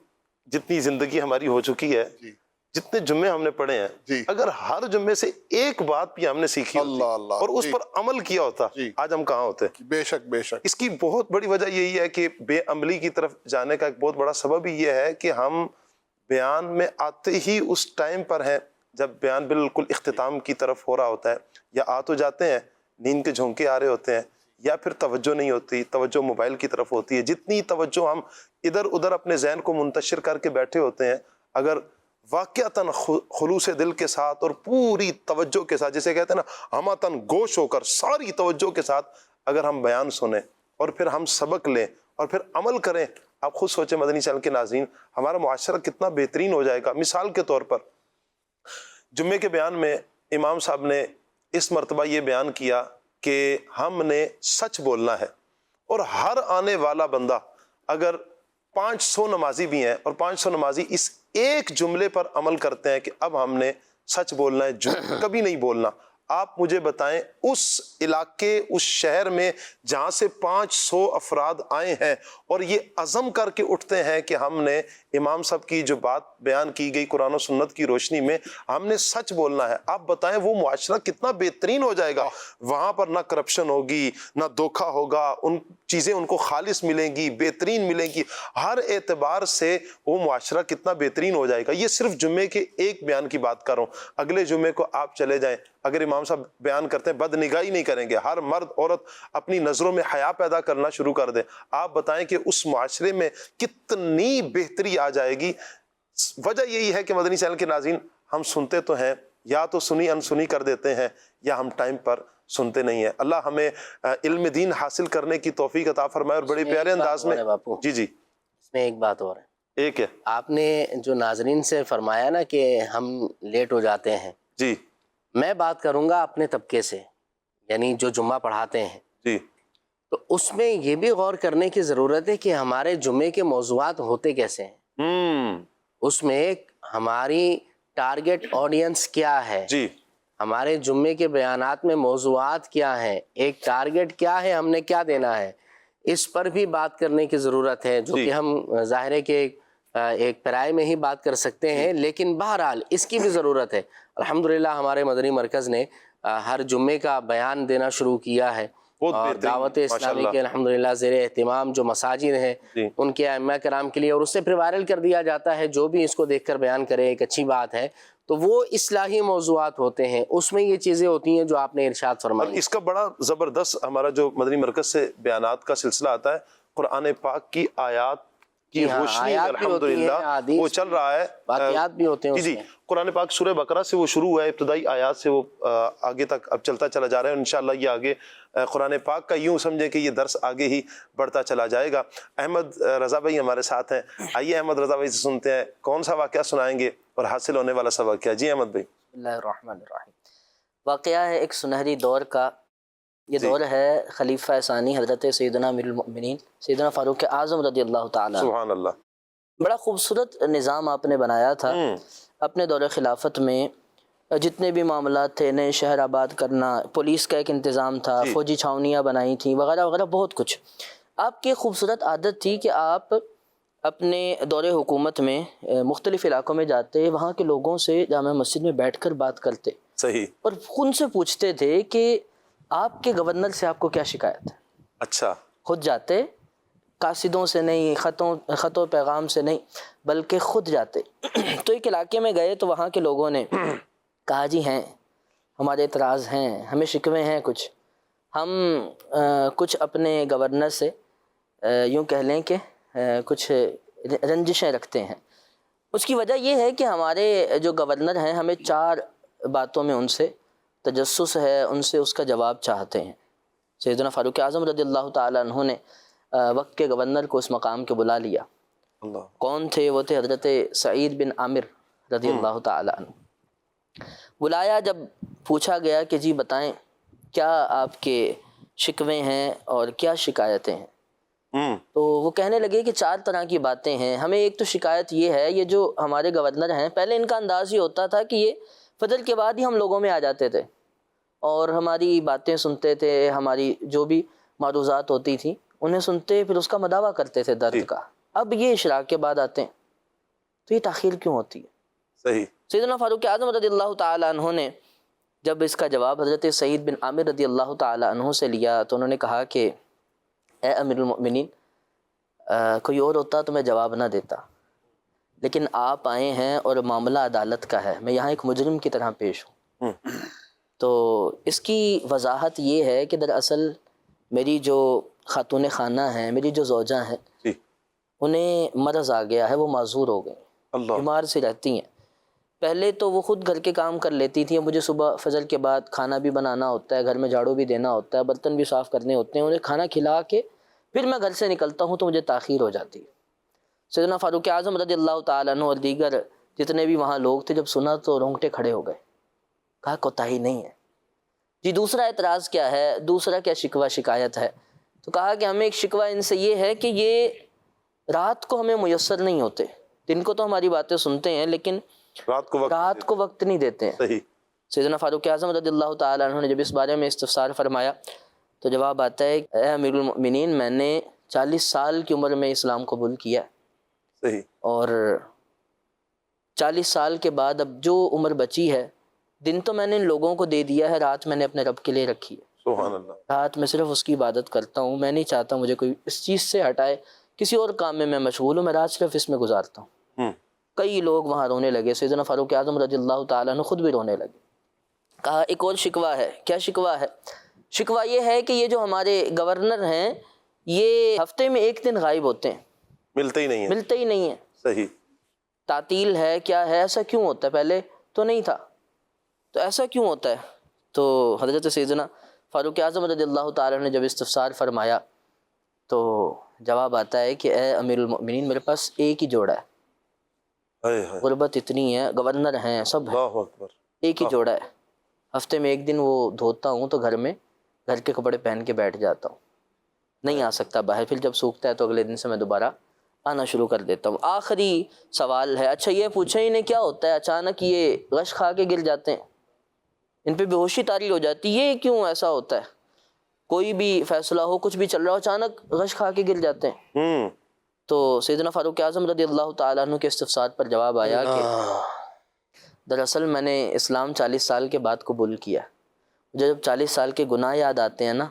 جتنی زندگی ہماری ہو چکی ہے، جی جتنے جمعے ہم نے پڑھے ہیں، جی۔ اگر ہر جمعے سے ایک بات بھی ہم نے سیکھی ہوتی اللہ اللہ، اور اس جی۔ پر عمل کیا ہوتا، جی۔ آج ہم کہاں ہوتے؟ بے شک بے شک۔ اس کی بہت بڑی وجہ یہی ہے کہ بے عملی کی طرف جانے کا ایک بہت بڑا سبب ہی یہ ہے کہ ہم بیان میں آتے ہی اس ٹائم پر ہیں جب بیان بالکل اختتام کی طرف ہو رہا ہوتا ہے، یا آ تو جاتے ہیں، نیند کے جھونکے آ رہے ہوتے ہیں، یا پھر توجہ نہیں ہوتی، توجہ موبائل کی طرف ہوتی ہے۔ جتنی توجہ ہم ادھر ادھر اپنے ذہن کو منتشر کر کے بیٹھے ہوتے ہیں، اگر واقعتاً خلوص دل کے ساتھ اور پوری توجہ کے ساتھ، جسے کہتے ہیں نا ہماتن گوش ہو کر ساری توجہ کے ساتھ اگر ہم بیان سنیں اور پھر ہم سبق لیں اور پھر عمل کریں، آپ خود سوچیں مدنی چینل کے ناظرین، ہمارا معاشرہ کتنا بہترین ہو جائے گا۔ مثال کے طور پر جمعے کے بیان میں امام صاحب نے اس مرتبہ یہ بیان کیا کہ ہم نے سچ بولنا ہے، اور ہر آنے والا بندہ اگر 500 نمازی بھی ہیں اور 500 نمازی اس ایک جملے پر عمل کرتے ہیں کہ اب ہم نے سچ بولنا ہے، جھوٹ کبھی نہیں بولنا، آپ مجھے بتائیں اس علاقے، اس شہر میں جہاں سے 500 افراد آئے ہیں اور یہ عزم کر کے اٹھتے ہیں کہ ہم نے امام صاحب کی جو بات بیان کی گئی قرآن و سنت کی روشنی میں ہم نے سچ بولنا ہے، آپ بتائیں وہ معاشرہ کتنا بہترین ہو جائے گا۔ وہاں پر نہ کرپشن ہوگی، نہ دھوکہ ہوگا، ان چیزیں ان کو خالص ملیں گی، بہترین ملیں گی، ہر اعتبار سے وہ معاشرہ کتنا بہترین ہو جائے گا۔ یہ صرف جمعے کے ایک بیان کی بات کر رہا ہوں، اگلے جمعے کو آپ چلے جائیں، اگر امام صاحب بیان کرتے ہیں بد نگاہی نہیں کریں گے، ہر مرد عورت اپنی نظروں میں حیا پیدا کرنا شروع کر دیں، آپ بتائیں کہ اس معاشرے میں کتنی بہتری آ جائے گی۔ وجہ یہی ہے کہ مدنی چینل کے ناظرین ہم سنتے تو ہیں، یا تو سنی انسنی کر دیتے ہیں، یا ہم ٹائم پر سنتے نہیں ہیں۔ اللہ ہمیں علم دین حاصل کرنے کی توفیق عطا فرمائے، اور بڑے پیارے انداز میں جی جی اس میں ایک بات اور ہے، ایک ہے آپ نے جو ناظرین سے فرمایا نا کہ ہم لیٹ ہو جاتے ہیں، جی میں بات کروں گا اپنے طبقے سے، یعنی جو جمعہ پڑھاتے ہیں، جی تو اس میں یہ بھی غور کرنے کی ضرورت ہے کہ ہمارے جمعے کے موضوعات ہوتے کیسے ہیں، اس میں ہماری ٹارگٹ آڈینس کیا ہے، جی ہمارے جمعے کے بیانات میں موضوعات کیا ہیں، ایک ٹارگٹ کیا ہے، ہم نے کیا دینا ہے، اس پر بھی بات کرنے کی ضرورت ہے، جو کہ ہم ظاہر ہے کہ ایک پرائے میں ہی بات کر سکتے ہیں، لیکن بہرحال اس کی بھی ضرورت ہے۔ الحمدللہ ہمارے مدنی مرکز نے ہر جمعے کا بیان دینا شروع کیا ہے، اور دعوت اسلامی کے الحمدللہ زیر اہتمام جو مساجد ہیں ان کے ائمہ کرام کے لیے، اور اس سے پھر وائرل کر دیا جاتا ہے، جو بھی اس کو دیکھ کر بیان کرے ایک اچھی بات ہے، تو وہ اصلاحی موضوعات ہوتے ہیں، اس میں یہ چیزیں ہوتی ہیں جو آپ نے ارشاد فرمائی۔ اس کا بڑا زبردست ہمارا جو مدنی مرکز سے بیانات کا سلسلہ آتا ہے، قرآن پاک کی آیات کی روشنی الحمدللہ وہ چل رہا ہے، واقعات بھی ہوتے ہیں جی جی، قرآن پاک سورہ بقرہ سے وہ شروع ہوا ہے، ابتدائی آیات سے وہ آگے تک اب چلتا چلا جا رہا ہے، انشاءاللہ یہ آگے قرآن پاک کا یوں سمجھیں کہ یہ درس آگے ہی بڑھتا چلا جائے گا۔ احمد رضا بھائی ہمارے ساتھ ہیں، آئیے احمد رضا بھائی سے سنتے ہیں کون سا واقعہ سنائیں گے اور حاصل ہونے والا سبق کیا۔ جی احمد بھائی۔ بسم اللہ الرحمن الرحیم۔ واقعہ ہے ایک سنہری دور کا، یہ دور ہے خلیفہ ثانی حضرت سیدنا امیر المؤمنین سیدنا فاروق اعظم رضی اللہ تعالیٰ۔ سبحان اللہ۔ بڑا خوبصورت نظام آپ نے بنایا تھا اپنے دور خلافت میں، جتنے بھی معاملات تھے، نئے شہر آباد کرنا، پولیس کا ایک انتظام تھا، فوجی چھاونیاں بنائی تھیں وغیرہ وغیرہ، بہت کچھ۔ آپ کی خوبصورت عادت تھی کہ آپ اپنے دور حکومت میں مختلف علاقوں میں جاتے، وہاں کے لوگوں سے جامع مسجد میں بیٹھ کر بات کرتے، صحیح، اور ان سے پوچھتے تھے کہ آپ کے گورنر سے آپ کو کیا شکایت ہے۔ اچھا، خود جاتے، قاصدوں سے نہیں، خط و پیغام سے نہیں، بلکہ خود جاتے۔ تو ایک علاقے میں گئے تو وہاں کے لوگوں نے کہا جی ہیں ہمارے اعتراض ہیں، ہمیں شکوے ہیں، کچھ ہم کچھ اپنے گورنر سے یوں کہہ لیں کہ کچھ رنجشیں رکھتے ہیں۔ اس کی وجہ یہ ہے کہ ہمارے جو گورنر ہیں ہمیں 4 باتوں میں ان سے تجسس ہے، ان سے اس کا جواب چاہتے ہیں۔ سیدنا فاروق اعظم رضی اللہ تعالیٰ عنہ نے وقت کے گورنر کو اس مقام کے بلا لیا اللہ کون تھے؟ وہ تھے حضرت سعید بن عامر رضی اللہ تعالیٰ عنہ۔ بلایا، جب پوچھا گیا کہ جی بتائیں کیا آپ کے شکوے ہیں اور کیا شکایتیں ہیں، تو وہ کہنے لگے کہ 4 طرح کی باتیں ہیں ہمیں۔ ایک تو شکایت یہ ہے، یہ جو ہمارے گورنر ہیں، پہلے ان کا انداز یہ ہوتا تھا کہ یہ فجر کے بعد ہی ہم لوگوں میں آ جاتے تھے اور ہماری باتیں سنتے تھے، ہماری جو بھی معروضات ہوتی تھیں انہیں سنتے، پھر اس کا مداوع کرتے تھے درد کا۔ اب یہ اشراق کے بعد آتے ہیں، تو یہ تاخیر کیوں ہوتی ہے؟ صحیح۔ سیدنا فاروق اعظم رضی اللہ تعالیٰ عنہ نے جب اس کا جواب حضرت سعید بن عامر رضی اللہ تعالیٰ عنہ سے لیا تو انہوں نے کہا کہ اے امیر المؤمنین، کوئی اور ہوتا تو میں جواب نہ دیتا، لیکن آپ آئے ہیں اور معاملہ عدالت کا ہے، میں یہاں ایک مجرم کی طرح پیش ہوں۔ تو اس کی وضاحت یہ ہے کہ دراصل میری جو خاتون خانہ ہیں، میری جو زوجہ ہیں، جی انہیں مرض آ گیا ہے، وہ معذور ہو گئی، اللہ بیمار سے رہتی ہیں۔ پہلے تو وہ خود گھر کے کام کر لیتی تھیں، مجھے صبح فجر کے بعد کھانا بھی بنانا ہوتا ہے، گھر میں جھاڑو بھی دینا ہوتا ہے، برتن بھی صاف کرنے ہوتے ہیں، انہیں کھانا کھلا کے پھر میں گھر سے نکلتا ہوں تو مجھے تاخیر ہو جاتی ہے۔ سیدنا فاروق اعظم رضی اللہ تعالیٰ عنہ اور دیگر جتنے بھی وہاں لوگ تھے، جب سنا تو رونگٹے کھڑے ہو گئے، کہا کوتاہی نہیں ہے۔ جی دوسرا اعتراض کیا ہے، دوسرا کیا شکوہ شکایت ہے؟ تو کہا کہ ہمیں ایک شکوہ ان سے یہ ہے کہ یہ رات کو ہمیں میسر نہیں ہوتے، دن کو تو ہماری باتیں سنتے ہیں لیکن رات کو وقت نہیں دیتے ہیں۔ صحیح۔ سیدنا فاروق اعظم رضی اللہ تعالیٰ عنہ نے جب اس بارے میں استفسار فرمایا تو جواب آتا ہے، اے امیر المؤمنین، میں نے 40 سال کی عمر میں اسلام قبول کیا، صحیح۔ اور 40 سال کے بعد اب جو عمر بچی ہے، دن تو میں نے ان لوگوں کو دے دیا ہے، رات میں نے اپنے رب کے لیے رکھی ہے، سبحان اللہ۔ رات میں صرف اس کی عبادت کرتا ہوں، میں نہیں چاہتا مجھے کوئی اس چیز سے ہٹائے، کسی اور کام میں مشغول ہوں، میں رات صرف اس میں گزارتا ہوں۔ کئی لوگ وہاں رونے لگے، سیدنا فاروق اعظم رضی اللہ تعالیٰ عنہ خود بھی رونے لگے۔ کہا ایک اور شکوہ ہے۔ کیا شکوہ ہے؟ شکوہ یہ ہے کہ یہ جو ہمارے گورنر ہیں، یہ ہفتے میں 1 دن غائب ہوتے ہیں، ملتے ہی نہیں ہیں۔ صحیح۔ تعطیل ہے، کیا ہے، ایسا کیوں ہوتا ہے؟ پہلے تو نہیں تھا، تو ایسا کیوں ہوتا ہے؟ تو حضرت سیدنا فاروق اعظم رضی اللہ تعالیٰ نے جب استفسار فرمایا تو جواب آتا ہے کہ اے امیر المؤمنین، میرے پاس ایک ہی جوڑا ہے، غربت اتنی ہے، گورنر ہیں، سب ہیں، اللہ اکبر، ایک ہی جوڑا ہے، ہفتے میں 1 دن وہ دھوتا ہوں تو گھر میں گھر کے کپڑے پہن کے بیٹھ جاتا ہوں، نہیں آ سکتا باہر، پھر جب سوکھتا ہے تو اگلے دن سے میں دوبارہ آنا شروع کر دیتا ہوں۔ آخری سوال ہے، اچھا یہ پوچھیں انہیں کیا ہوتا ہے اچانک یہ غش کھا کے گر جاتے ہیں، ان پہ بے ہوشی طاری ہو جاتی ہے، یہ کیوں ایسا ہوتا ہے؟ کوئی بھی فیصلہ ہو، کچھ بھی چل رہا ہو، اچانک غش کھا کے گر جاتے ہیں۔ تو سیدنا فاروق اعظم رضی اللہ تعالیٰ عنہ کے استفسار پر جواب آیا کہ دراصل میں نے اسلام 40 سال کے بعد قبول کیا، مجھے جب 40 سال کے گناہ یاد آتے ہیں نا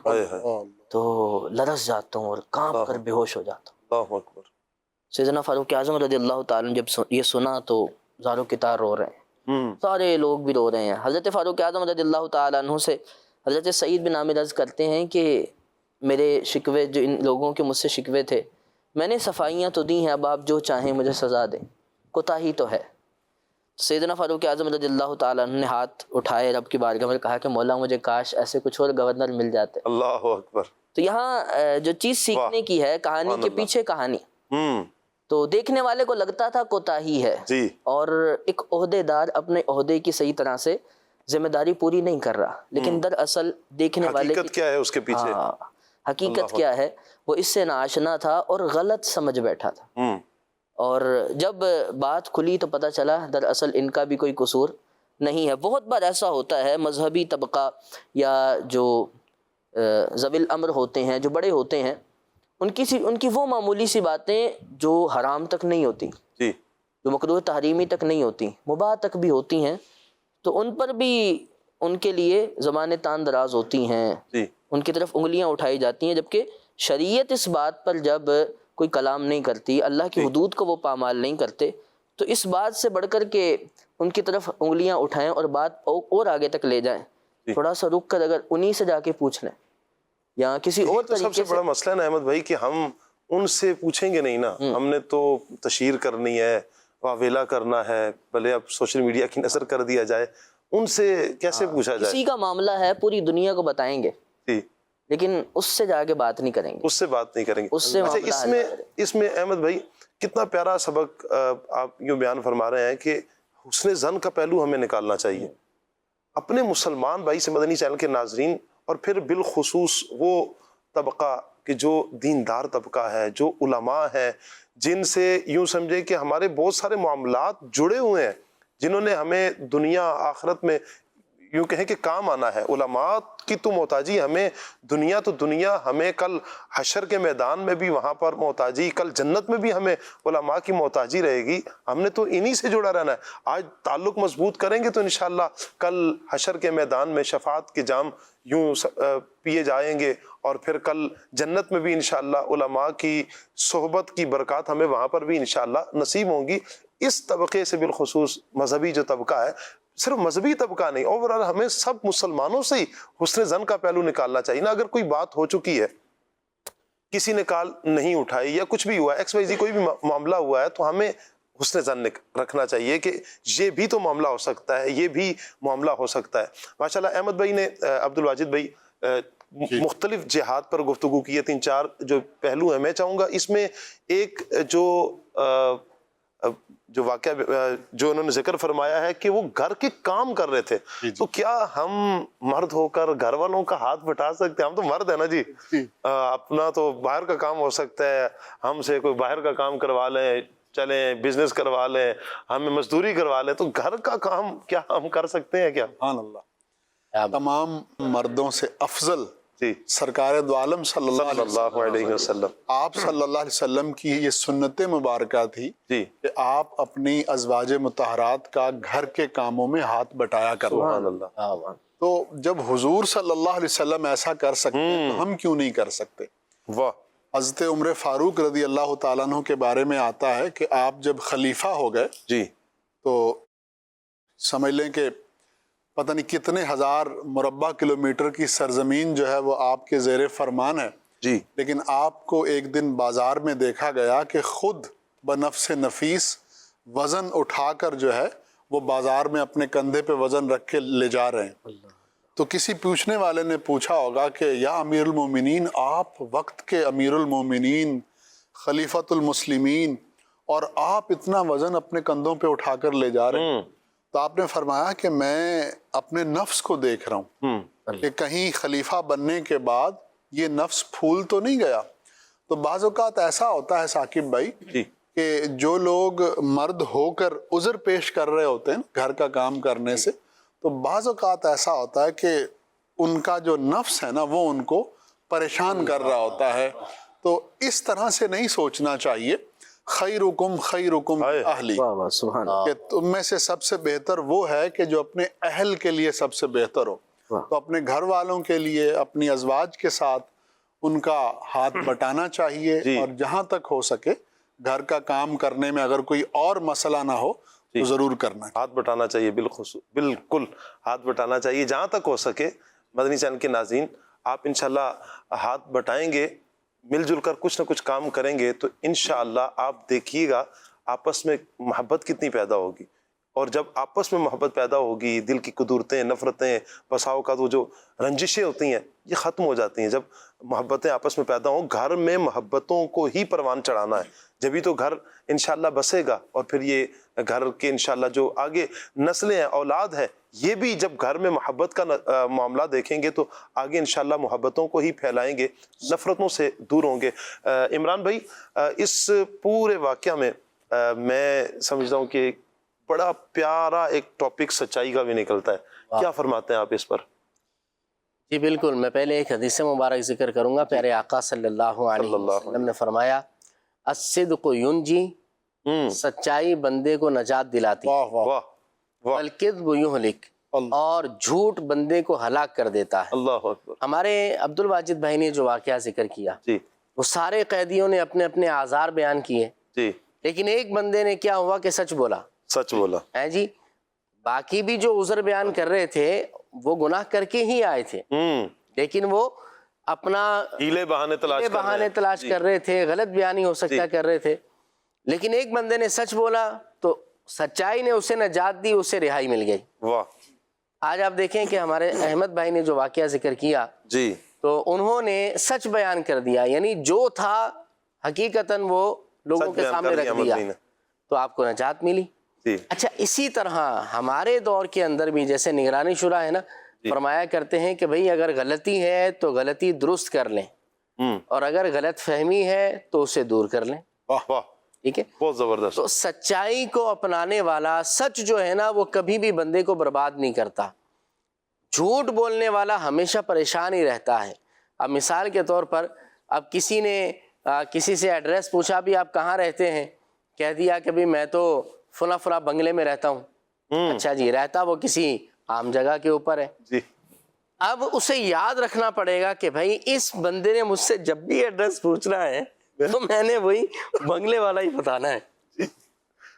تو لرز جاتا ہوں اور کانپ کر بے ہوش ہو جاتا ہوں۔ اللہ اکبر۔ سیدنا فاروق اعظم رضی اللہ تعالیٰ عنہ جب یہ سنا تو زاروں کی طرح رو رہے ہیں، سارے لوگ بھی رو رہے ہیں۔ حضرت فاروق اعظم رضی اللہ تعالیٰ عنہ سے حضرت سعید بن عامر عرض کرتے ہیں کہ میرے شکوے، جو ان لوگوں کے مجھ سے شکوے تھے، میں نے صفائیاں تو دی ہیں، اب آپ جو چاہیں مجھے سزا دیں، کوتاہی تو ہے۔ سیدنا فاروق اعظم رضی اللہ تعالیٰ عنہ نے ہاتھ اٹھائے رب کی بارگاہ میں، کہا کہ مولا مجھے کاش ایسے کچھ اور گورنر مل جاتے۔ اللہ اکبر۔ تو یہاں جو چیز سیکھنے کی ہے، کہانی کے پیچھے کہانی، تو دیکھنے والے کو لگتا تھا کوتاہی ہے، جی، اور ایک عہدے دار اپنے عہدے کی صحیح طرح سے ذمہ داری پوری نہیں کر رہا، لیکن دراصل دیکھنے والے حقیقت کیا ہے اس کے پیچھے؟ حقیقت کیا ہے وہ اس سے ناآشنا تھا اور غلط سمجھ بیٹھا تھا، اور جب بات کھلی تو پتہ چلا دراصل ان کا بھی کوئی قصور نہیں ہے۔ بہت بار ایسا ہوتا ہے، مذہبی طبقہ یا جو ذوی الامر ہوتے ہیں، جو بڑے ہوتے ہیں، ان کی وہ معمولی سی باتیں جو حرام تک نہیں ہوتی، جو مکروہ تحریمی تک نہیں ہوتی، مباح تک بھی ہوتی ہیں، تو ان پر بھی ان کے لیے زبانیں تان دراز ہوتی ہیں، ان کی طرف انگلیاں اٹھائی جاتی ہیں، جبکہ شریعت اس بات پر جب کوئی کلام نہیں کرتی، اللہ کی حدود کو وہ پامال نہیں کرتے، تو اس بات سے بڑھ کر کے ان کی طرف انگلیاں اٹھائیں اور بات اور آگے تک لے جائیں، تھوڑا سا رک کر اگر انہی سے جا کے پوچھ لیں یا کسی اور طریقے سے۔ سب سے بڑا مسئلہ نا احمد بھائی کہ ہم ان سے پوچھیں گے نہیں نا، ہم نے تو تشہیر کرنی ہے، واویلا کرنا ہے، بھلے اب سوشل میڈیا کی نظر کر دیا جائے، ان سے کیسے پوچھا جائے؟ کسی کا معاملہ ہے پوری دنیا کو بتائیں گے، لیکن اس سے جا کے بات نہیں کریں گے، اس سے بات نہیں کریں گے. اس سے اچھا معاملہ اس میں احمد بھائی کتنا پیارا سبق آپ یوں بیان فرما رہے ہیں کہ حسن ظن کا پہلو ہمیں نکالنا چاہیے اپنے مسلمان بھائی سے، مدنی چینل کے ناظرین، اور پھر بالخصوص وہ طبقہ کہ جو دیندار طبقہ ہے، جو علماء ہیں، جن سے یوں سمجھے کہ ہمارے بہت سارے معاملات جڑے ہوئے ہیں، جنہوں نے ہمیں دنیا آخرت میں یوں کہیں کہ کام آنا ہے. علماء کی تو محتاجی ہمیں دنیا تو دنیا، ہمیں کل حشر کے میدان میں بھی وہاں پر محتاجی، کل جنت میں بھی ہمیں علماء کی محتاجی رہے گی. ہم نے تو انہی سے جڑا رہنا ہے. آج تعلق مضبوط کریں گے تو انشاءاللہ کل حشر کے میدان میں شفاعت کے جام یوں پیے جائیں گے، اور پھر کل جنت میں بھی انشاءاللہ علماء کی صحبت کی برکات ہمیں وہاں پر بھی انشاءاللہ نصیب ہوں گی. اس طبقے سے بالخصوص مذہبی جو طبقہ ہے، صرف مذہبی طبقہ نہیں، اوورآل ہمیں سب مسلمانوں سے ہی حسن ظن کا پہلو نکالنا چاہیے نا. اگر کوئی بات ہو چکی ہے، کسی نے کال نہیں اٹھائی یا کچھ بھی ہوا ہے، XYZ کوئی بھی معاملہ ہوا ہے، تو ہمیں حسن ظن رکھنا چاہیے کہ یہ بھی تو معاملہ ہو سکتا ہے، یہ بھی معاملہ ہو سکتا ہے. ماشاءاللہ احمد بھائی نے، عبد الواجد بھائی، مختلف جہاد پر گفتگو کی ہے. 3-4 جو پہلو ہیں، میں چاہوں گا اس میں ایک جو واقعہ جو انہوں نے ذکر فرمایا ہے کہ وہ گھر کے کام کر رہے تھے، تو کیا ہم مرد ہو کر گھر والوں کا ہاتھ بٹا سکتے ہیں؟ ہم تو مرد ہیں نا جی، اپنا تو باہر کا کام ہو سکتا ہے، ہم سے کوئی باہر کا کام کروا لیں، چلیں بزنس کروا لیں، ہمیں مزدوری کروا لیں، تو گھر کا کام کیا ہم کر سکتے ہیں کیا؟ سبحان اللہ. تمام مردوں سے افضل جی سرکار دو عالم صلی اللہ علیہ وسلم، آپ صلی اللہ علیہ وسلم کی یہ سنت مبارکہ تھی جی کہ آپ اپنی ازواج مطہرات کا گھر کے کاموں میں ہاتھ بٹایا کرو. سبحان اللہ. تو جب حضور صلی اللہ علیہ وسلم ایسا کر سکتے ہیں تو ہم کیوں نہیں کر سکتے؟ واہ. حضرت عمر فاروق رضی اللہ تعالیٰ عنہ کے بارے میں آتا ہے کہ آپ جب خلیفہ ہو گئے جی تو سمجھ لیں کہ پتہ نہیں کتنے ہزار مربع کلومیٹر کی سرزمین جو ہے وہ آپ کے زیر فرمان ہے جی لیکن آپ کو ایک دن بازار میں دیکھا گیا کہ خود بنفس نفیس وزن اٹھا کر جو ہے وہ بازار میں اپنے کندھے پہ وزن رکھ کے لے جا رہے ہیں. تو کسی پوچھنے والے نے پوچھا ہوگا کہ یا امیر المومنین، آپ وقت کے امیر المومنین، خلیفۃ المسلمین، اور آپ اتنا وزن اپنے کندھوں پہ اٹھا کر لے جا رہے ہیں. تو آپ نے فرمایا کہ میں اپنے نفس کو دیکھ رہا ہوں کہ کہیں خلیفہ بننے کے بعد یہ نفس پھول تو نہیں گیا. تو بعض اوقات ایسا ہوتا ہے ثاقب بھائی کہ جو لوگ مرد ہو کر عذر پیش کر رہے ہوتے ہیں گھر کا کام کرنے سے، تو بعض اوقات ایسا ہوتا ہے کہ ان کا جو نفس ہے نا وہ ان کو پریشان کر رہا ہوتا ہے. تو اس طرح سے نہیں سوچنا چاہیے. خیرکم خیرکم اہلی، کہ تم میں سے سب سے بہتر وہ ہے کہ جو اپنے اہل کے لیے سب سے بہتر ہو. تو اپنے گھر والوں کے لیے اپنی ازواج کے ساتھ ان کا ہاتھ بٹانا چاہیے، اور جہاں تک ہو سکے گھر کا کام کرنے میں اگر کوئی اور مسئلہ نہ ہو تو ضرور کرنا ہے. ہاتھ بٹانا چاہیے، بالکل ہاتھ بٹانا چاہیے جہاں تک ہو سکے. مدنی چینل کے ناظرین، آپ انشاءاللہ ہاتھ بٹائیں گے، مل جل کر کچھ نہ کچھ کام کریں گے تو انشاءاللہ آپ دیکھیے گا آپس میں محبت کتنی پیدا ہوگی. اور جب آپس میں محبت پیدا ہوگی، دل کی قدورتیں، نفرتیں، بسا اوقات وہ جو رنجشیں ہوتی ہیں یہ ختم ہو جاتی ہیں. جب محبتیں آپس میں پیدا ہوں، گھر میں محبتوں کو ہی پروان چڑھانا ہے، جبھی تو گھر انشاءاللہ بسے گا. اور پھر یہ گھر کے انشاءاللہ جو آگے نسلیں ہیں، اولاد ہے، یہ بھی جب گھر میں محبت کا معاملہ دیکھیں گے تو آگے انشاءاللہ محبتوں کو ہی پھیلائیں گے، نفرتوں سے دور ہوں گے. عمران بھائی، اس پورے واقعہ میں میں سمجھتا ہوں کہ بڑا پیارا ایک ٹاپک سچائی کا بھی نکلتا ہے. کیا فرماتے ہیں آپ اس پر؟ جی بالکل. میں پہلے ایک حدیث مبارک ذکر کروں گا. پیارے آقا صلی اللہ علیہ وسلم نے فرمایا، الصدق ینجی، سچائی بندے کو نجات دلاتی، والکذب یہلک، اور جھوٹ بندے کو ہلاک کر دیتا ہے. اللہ اکبر. ہمارے عبد الواجد بھائی نے جو واقعہ ذکر کیا، وہ سارے قیدیوں نے اپنے اپنے آزار بیان کیے، لیکن ایک بندے نے کیا ہوا کہ سچ بولا. ہے جی. باقی بھی جو عذر بیان کر رہے تھے وہ گناہ کر کے ہی آئے تھے، لیکن وہ اپنا ہیلے بہانے تلاش کر رہے تھے، غلط بیانی ہو سکتا کر رہے تھے. لیکن ایک بندے نے سچ بولا تو سچائی نے اسے نجات دی، اسے رہائی مل گئی. آج آپ دیکھیں کہ ہمارے احمد بھائی نے جو واقعہ ذکر کیا، تو انہوں نے سچ بیان کر دیا، یعنی جو تھا حقیقتاً وہ لوگوں سچ کے بیان سامنے کر رکھ دیا دیا، مدنی نے۔ تو آپ کو نجات ملی۔ جی اچھا اسی طرح ہمارے دور کے اندر بھی جیسے نگرانی شورا ہے نا، فرمایا کرتے ہیں کہ بھئی اگر غلطی ہے تو غلطی درست کر لیں، اور اگر غلط فہمی ہے تو اسے دور کر لیں، واہ واہ، ٹھیک ہے؟ بہت زبردست۔ تو سچائی کو اپنانے والا، سچ جو ہے نا وہ کبھی بھی بندے کو برباد نہیں کرتا، جھوٹ بولنے والا ہمیشہ پریشان ہی رہتا ہے۔ اب مثال کے طور پر اب کسی نے کسی سے ایڈریس پوچھا بھی آپ کہاں رہتے ہیں، کہہ دیا کہ بھی میں تو فلاں فلاں بنگلے میں رہتا ہوں، اچھا جی، رہتا وہ کسی عام جگہ کے اوپر ہے، جی اب اسے یاد رکھنا پڑے گا کہ بھائی اس بندے نے مجھ سے جب بھی ایڈریس پوچھنا ہے تو میں نے وہی بنگلے والا ہی بتانا ہے۔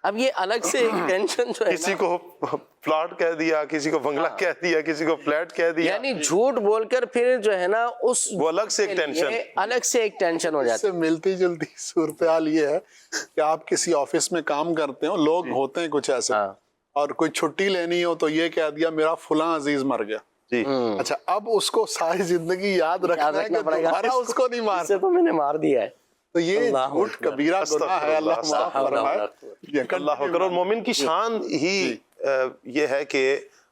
اب یہ الگ سے ایک ٹینشن جو ہے کسی کو پلاٹ کہہ دیا، کسی کو بنگلہ کہہ دیا، کسی کو فلیٹ کہہ دیا، یعنی جھوٹ بول کر پھر جو ہے نا اس وہ الگ سے ایک ٹینشن۔ الگ سے ایک ٹینشن ہو اس جاتی سے ملتی جلتی صورتحال یہ ہے کہ آپ کسی آفس میں کام کرتے ہو، لوگ ہوتے ہیں کچھ ایسے، اور کوئی چھٹی لینی ہو تو یہ کہہ دیا میرا فلاں عزیز مر گیا، جی اچھا اب اس کو ساری زندگی یاد رکھنا ہے کہ دوبارہ اس کو نہیں مار، سے تو میں نے مار دیا ہے۔ تو یہ جھوٹ کبیرہ گناہ ہے، اللہ معاف فرمائے۔ اللہ اکبر۔ اور مومن کی شان ہی یہ ہے کہ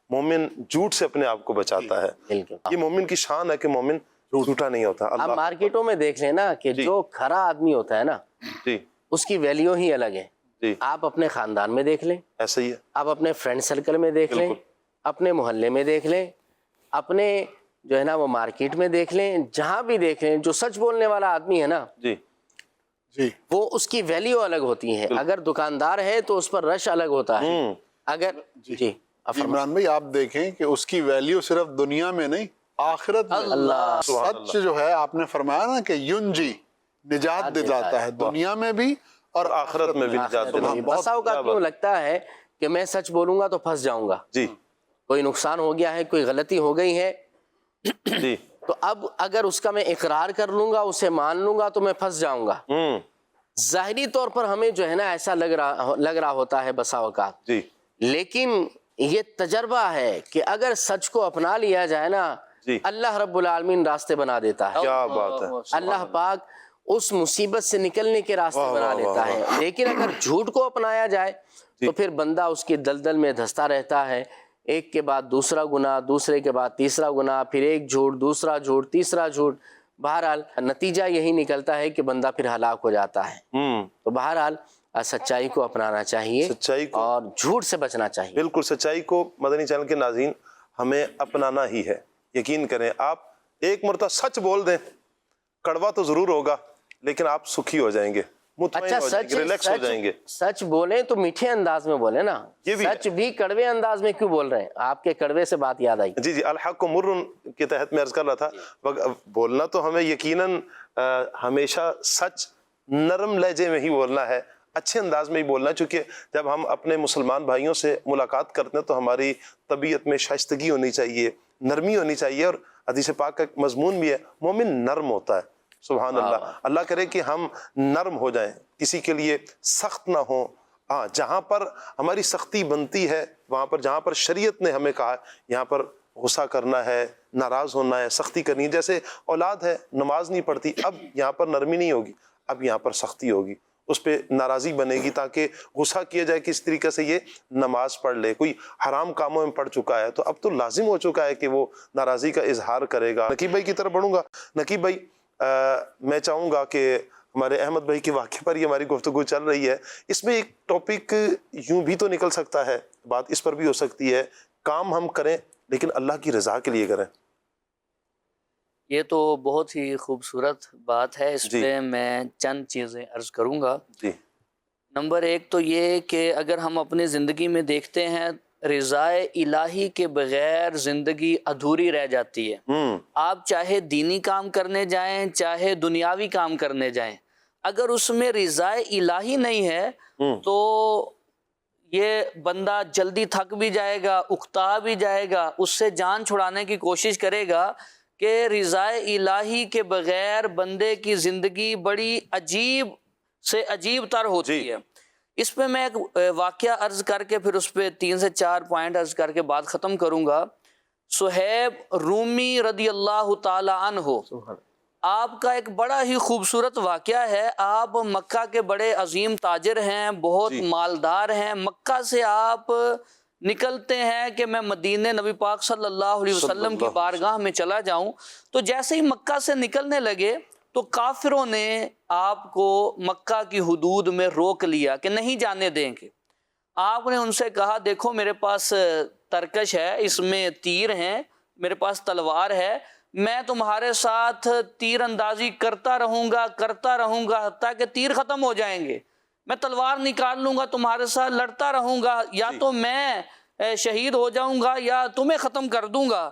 مومن جھوٹ سے اپنے آپ کو بچاتا ہے، یہ مومن کی شان ہے کہ مومن جھوٹا نہیں ہوتا۔ اب اللہ مارکیٹوں میں دیکھ لیں نا کہ جو کھرا آدمی ہوتا ہے نا جی اس کی ویلیو ہی الگ ہے، جی آپ اپنے خاندان میں دیکھ لیں، ایسا ہی ہے، آپ اپنے فرینڈ سرکل میں دیکھ لیں، اپنے محلے میں دیکھ لیں، اپنے جو ہے نا وہ مارکیٹ میں دیکھ لیں، جہاں بھی دیکھ لیں، جو سچ بولنے والا آدمی ہے نا جی جی وہ اس کی ویلیو الگ ہوتی ہے، اگر دکاندار ہے تو اس پر رش الگ ہوتا ہے، اگر جی عمران بھائی آپ دیکھیں کہ اس کی ویلیو صرف دنیا میں نہیں آخرت میں، سچ جو ہے آپ نے فرمایا نا کہ ینجی، نجات دلاتا ہے دنیا میں بھی اور آخرت میں بھی نجات دلاتا ہے۔ بسا اوقات کیوں لگتا ہے کہ میں سچ بولوں گا تو پھنس جاؤں گا، جی کوئی نقصان ہو گیا ہے، کوئی غلطی ہو گئی ہے، جی تو اب اگر اس کا میں اقرار کر لوں گا، اسے مان لوں گا تو میں پھنس جاؤں گا۔ ظاہری طور پر ہمیں جو ہے نا ایسا لگ رہا ہوتا ہے بسا اوقات، جی لیکن یہ تجربہ ہے کہ اگر سچ کو اپنا لیا جائے نا جی اللہ رب العالمین راستے بنا دیتا ہے، کیا بات ہے، اللہ پاک اس مصیبت سے نکلنے کے راستے بنا دیتا ہے۔ لیکن اگر جھوٹ کو اپنایا جائے تو پھر بندہ اس کی دلدل میں دھستا رہتا ہے، ایک کے بعد دوسرا گناہ، دوسرے کے بعد تیسرا گناہ، پھر ایک جھوٹ، دوسرا جھوٹ، تیسرا جھوٹ، بہرحال نتیجہ یہی نکلتا ہے کہ بندہ پھر ہلاک ہو جاتا ہے۔ تو بہرحال سچائی کو اپنانا چاہیے، سچائی کو اور جھوٹ سے بچنا چاہیے۔ بالکل، سچائی کو مدنی چینل کے ناظرین ہمیں اپنانا ہی ہے۔ یقین کریں، آپ ایک مرتبہ سچ بول دیں، کڑوا تو ضرور ہوگا لیکن آپ سکھی ہو جائیں گے، مطمئن ہو جائیں گے، ریلیکس ہو جائیں گے۔ سچ بولیں تو میٹھے انداز میں بولیں نا، یہ بھی سچ بھی کڑوے انداز میں کیوں بول رہے ہیں؟ آپ کے کڑوے سے بات یاد آئی۔ جی جی، الحق مر کے تحت میں عرض کر رہا تھا، بولنا تو ہمیں یقیناً ہمیشہ سچ نرم لہجے میں ہی بولنا ہے، اچھے انداز میں ہی بولنا، چونکہ جب ہم اپنے مسلمان بھائیوں سے ملاقات کرتے ہیں تو ہماری طبیعت میں شائستگی ہونی چاہیے، نرمی ہونی چاہیے، اور حدیث پاک کا مضمون بھی ہے مومن نرم ہوتا ہے۔ سبحان اللہ، اللہ کرے کہ ہم نرم ہو جائیں، کسی کے لیے سخت نہ ہوں۔ ہاں، جہاں پر ہماری سختی بنتی ہے، وہاں پر جہاں پر شریعت نے ہمیں کہا یہاں پر غصہ کرنا ہے، ناراض ہونا ہے، سختی کرنی ہے، جیسے اولاد ہے نماز نہیں پڑھتی، اب یہاں پر نرمی نہیں ہوگی، اب یہاں پر سختی ہوگی، اس پہ ناراضی بنے گی تاکہ غصہ کیا جائے کس طریقے سے یہ نماز پڑھ لے۔ کوئی حرام کاموں میں پڑ چکا ہے تو اب تو لازم ہو چکا ہے کہ وہ ناراضی کا اظہار کرے گا۔ نقیب بھائی کی طرف بڑھوں گا۔ نقیب بھائی، میں چاہوں گا کہ ہمارے احمد بھائی کے واقعے پر ہی ہماری گفتگو چل رہی ہے، اس میں ایک ٹاپک یوں بھی تو نکل سکتا ہے، بات اس پر بھی ہو سکتی ہے، کام ہم کریں لیکن اللہ کی رضا کے لیے کریں۔ یہ تو بہت ہی خوبصورت بات ہے، اس جی پہ میں چند چیزیں عرض کروں گا۔ جی نمبر ایک تو یہ کہ اگر ہم اپنی زندگی میں دیکھتے ہیں، رضائے الہی کے بغیر زندگی ادھوری رہ جاتی ہے۔ آپ چاہے دینی کام کرنے جائیں، چاہے دنیاوی کام کرنے جائیں، اگر اس میں رضائے الہی نہیں ہے تو یہ بندہ جلدی تھک بھی جائے گا، اکتا بھی جائے گا، اس سے جان چھڑانے کی کوشش کرے گا کہ رضائے الہی کے بغیر بندے کی زندگی بڑی عجیب سے عجیب تر ہوتی ہے۔ اس پہ میں ایک واقعہ عرض کر کے پھر اس پہ 3 سے 4 پوائنٹ عرض کر کے بات ختم کروں گا۔ صہیب رومی رضی اللہ تعالی عنہ، آپ کا ایک بڑا ہی خوبصورت واقعہ ہے. آپ مکہ کے بڑے عظیم تاجر ہیں، بہت مالدار ہیں. مکہ سے آپ نکلتے ہیں کہ میں مدینہ نبی پاک صلی اللہ علیہ وسلم کی بارگاہ میں چلا جاؤں. تو جیسے ہی مکہ سے نکلنے لگے تو کافروں نے آپ کو مکہ کی حدود میں روک لیا کہ نہیں جانے دیں گے. آپ نے ان سے کہا دیکھو میرے پاس ترکش ہے، اس میں تیر ہیں، میرے پاس تلوار ہے، میں تمہارے ساتھ تیر اندازی کرتا رہوں گا حتیٰ کہ تیر ختم ہو جائیں گے. میں تلوار نکال لوں گا، تمہارے ساتھ لڑتا رہوں گا، یا تو میں شہید ہو جاؤں گا یا تمہیں ختم کر دوں گا.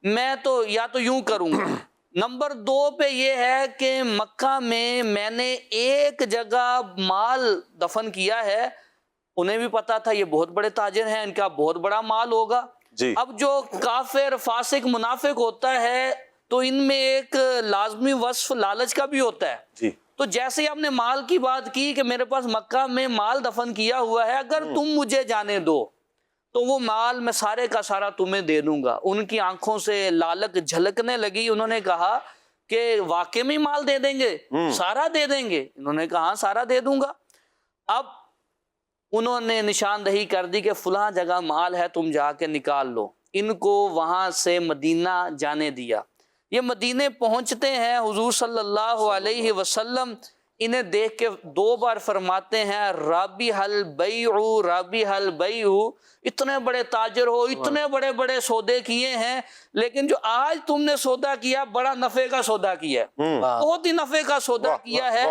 میں تو یا تو یوں کروں گا. نمبر 2 پہ یہ ہے کہ مکہ میں نے ایک جگہ مال دفن کیا ہے. انہیں بھی پتا تھا یہ بہت بڑے تاجر ہیں، ان کا بہت بڑا مال ہوگا. اب جو کافر فاسق منافق ہوتا ہے تو ان میں ایک لازمی وصف لالچ کا بھی ہوتا ہے. تو جیسے ہی آپ نے مال کی بات کی کہ میرے پاس مکہ میں مال دفن کیا ہوا ہے، اگر تم مجھے جانے دو تو وہ مال میں سارے کا سارا تمہیں دے دوں گا. ان کی آنکھوں سے لالک جھلکنے لگی. انہوں نے کہا کہ واقعی میں مال دے دیں گے، سارا دے دیں گے؟ انہوں نے کہا ہاں سارا دے دوں گا. اب انہوں نے نشاندہی کر دی کہ فلاں جگہ مال ہے، تم جا کے نکال لو. ان کو وہاں سے مدینہ جانے دیا. یہ مدینے پہنچتے ہیں، حضور صلی اللہ علیہ وسلم انہیں دیکھ کے 2 بار فرماتے ہیں رابح البیع رابح البیع. اتنے بڑے تاجر ہو، اتنے بڑے بڑے سودے کیے ہیں، لیکن جو آج تم نے سودا کیا بڑا نفع کا سودا کیا ہے، بہت ہی نفع کا سودا کیا ہے.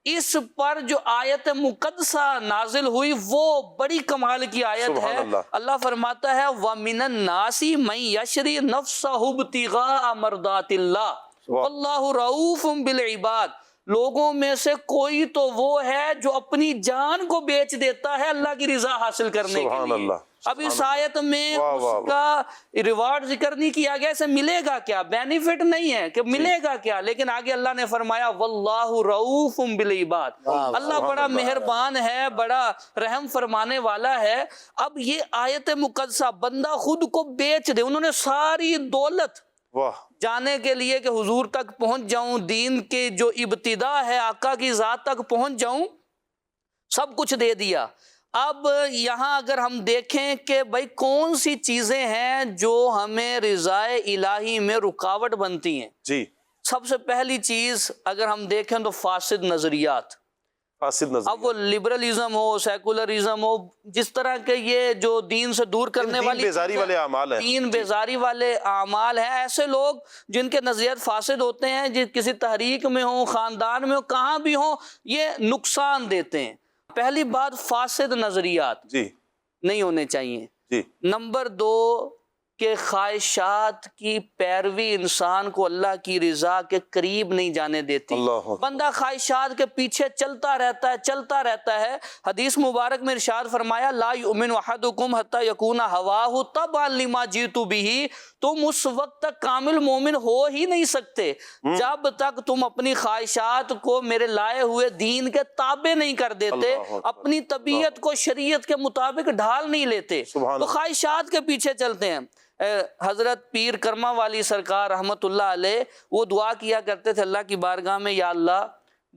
اس پر جو آیت مقدسہ نازل ہوئی وہ بڑی کمال کی آیت ہے. اللہ فرماتا ہے وَمِنَ النَّاسِ مَن يَشْرِي نَفْسَهُ ابْتِغَاءَ مَرْضَاتِ اللَّهِ وَاللَّهُ رَءُوفٌ بِالْعِبَادِ. لوگوں میں سے کوئی تو وہ ہے جو اپنی جان کو بیچ دیتا ہے اللہ کی رضا حاصل کرنے کے لیے. اب اس آیت میں اس کا ریوارڈ ذکر نہیں کیا گیا، اسے ملے گا کیا، بینیفٹ نہیں ہے کہ ملے گا کیا، لیکن آگے اللہ نے فرمایا واللہ رؤوف بالعباد. اللہ بڑا مہربان ہے، بڑا رحم فرمانے والا ہے. اب یہ آیت مقدسہ بندہ خود کو بیچ دے. انہوں نے ساری دولت جانے کے لیے کہ حضور تک پہنچ جاؤں، دین کے جو ابتدا ہے آقا کی ذات تک پہنچ جاؤں، سب کچھ دے دیا. اب یہاں اگر ہم دیکھیں کہ بھائی کون سی چیزیں ہیں جو ہمیں رضائے الہی میں رکاوٹ بنتی ہیں. سب سے پہلی چیز اگر ہم دیکھیں تو فاسد نظریات. اب وہ لبرلزم ہو، سیکولرزم ہو، جس طرح کے یہ جو دین سے دور کرنے والی بیزاری والے اعمال ہیں، دین بیزاری والے اعمال ہیں، ایسے لوگ جن کے نظریات فاسد ہوتے ہیں، کسی تحریک میں ہوں، خاندان میں ہوں، کہاں بھی ہوں، یہ نقصان دیتے ہیں. پہلی بات فاسد نظریات نہیں ہونے چاہیے. نمبر 2 کہ خواہشات کی پیروی انسان کو اللہ کی رضا کے قریب نہیں جانے دیتی. بندہ خواہشات کے پیچھے چلتا رہتا ہے. حدیث مبارک میں ارشاد فرمایا لا یؤمن احدکم حتی یکون ہواہ تبعا لما جئت بہ. تم اس وقت تک کامل مومن ہو ہی نہیں سکتے جب تک تم اپنی خواہشات کو میرے لائے ہوئے دین کے تابع نہیں کر دیتے، اپنی طبیعت کو شریعت کے مطابق ڈھال نہیں لیتے، تو خواہشات کے پیچھے چلتے ہیں. حضرت پیر کرما والی سرکار رحمت اللہ علیہ وہ دعا کیا کرتے تھے اللہ کی بارگاہ میں، یا اللہ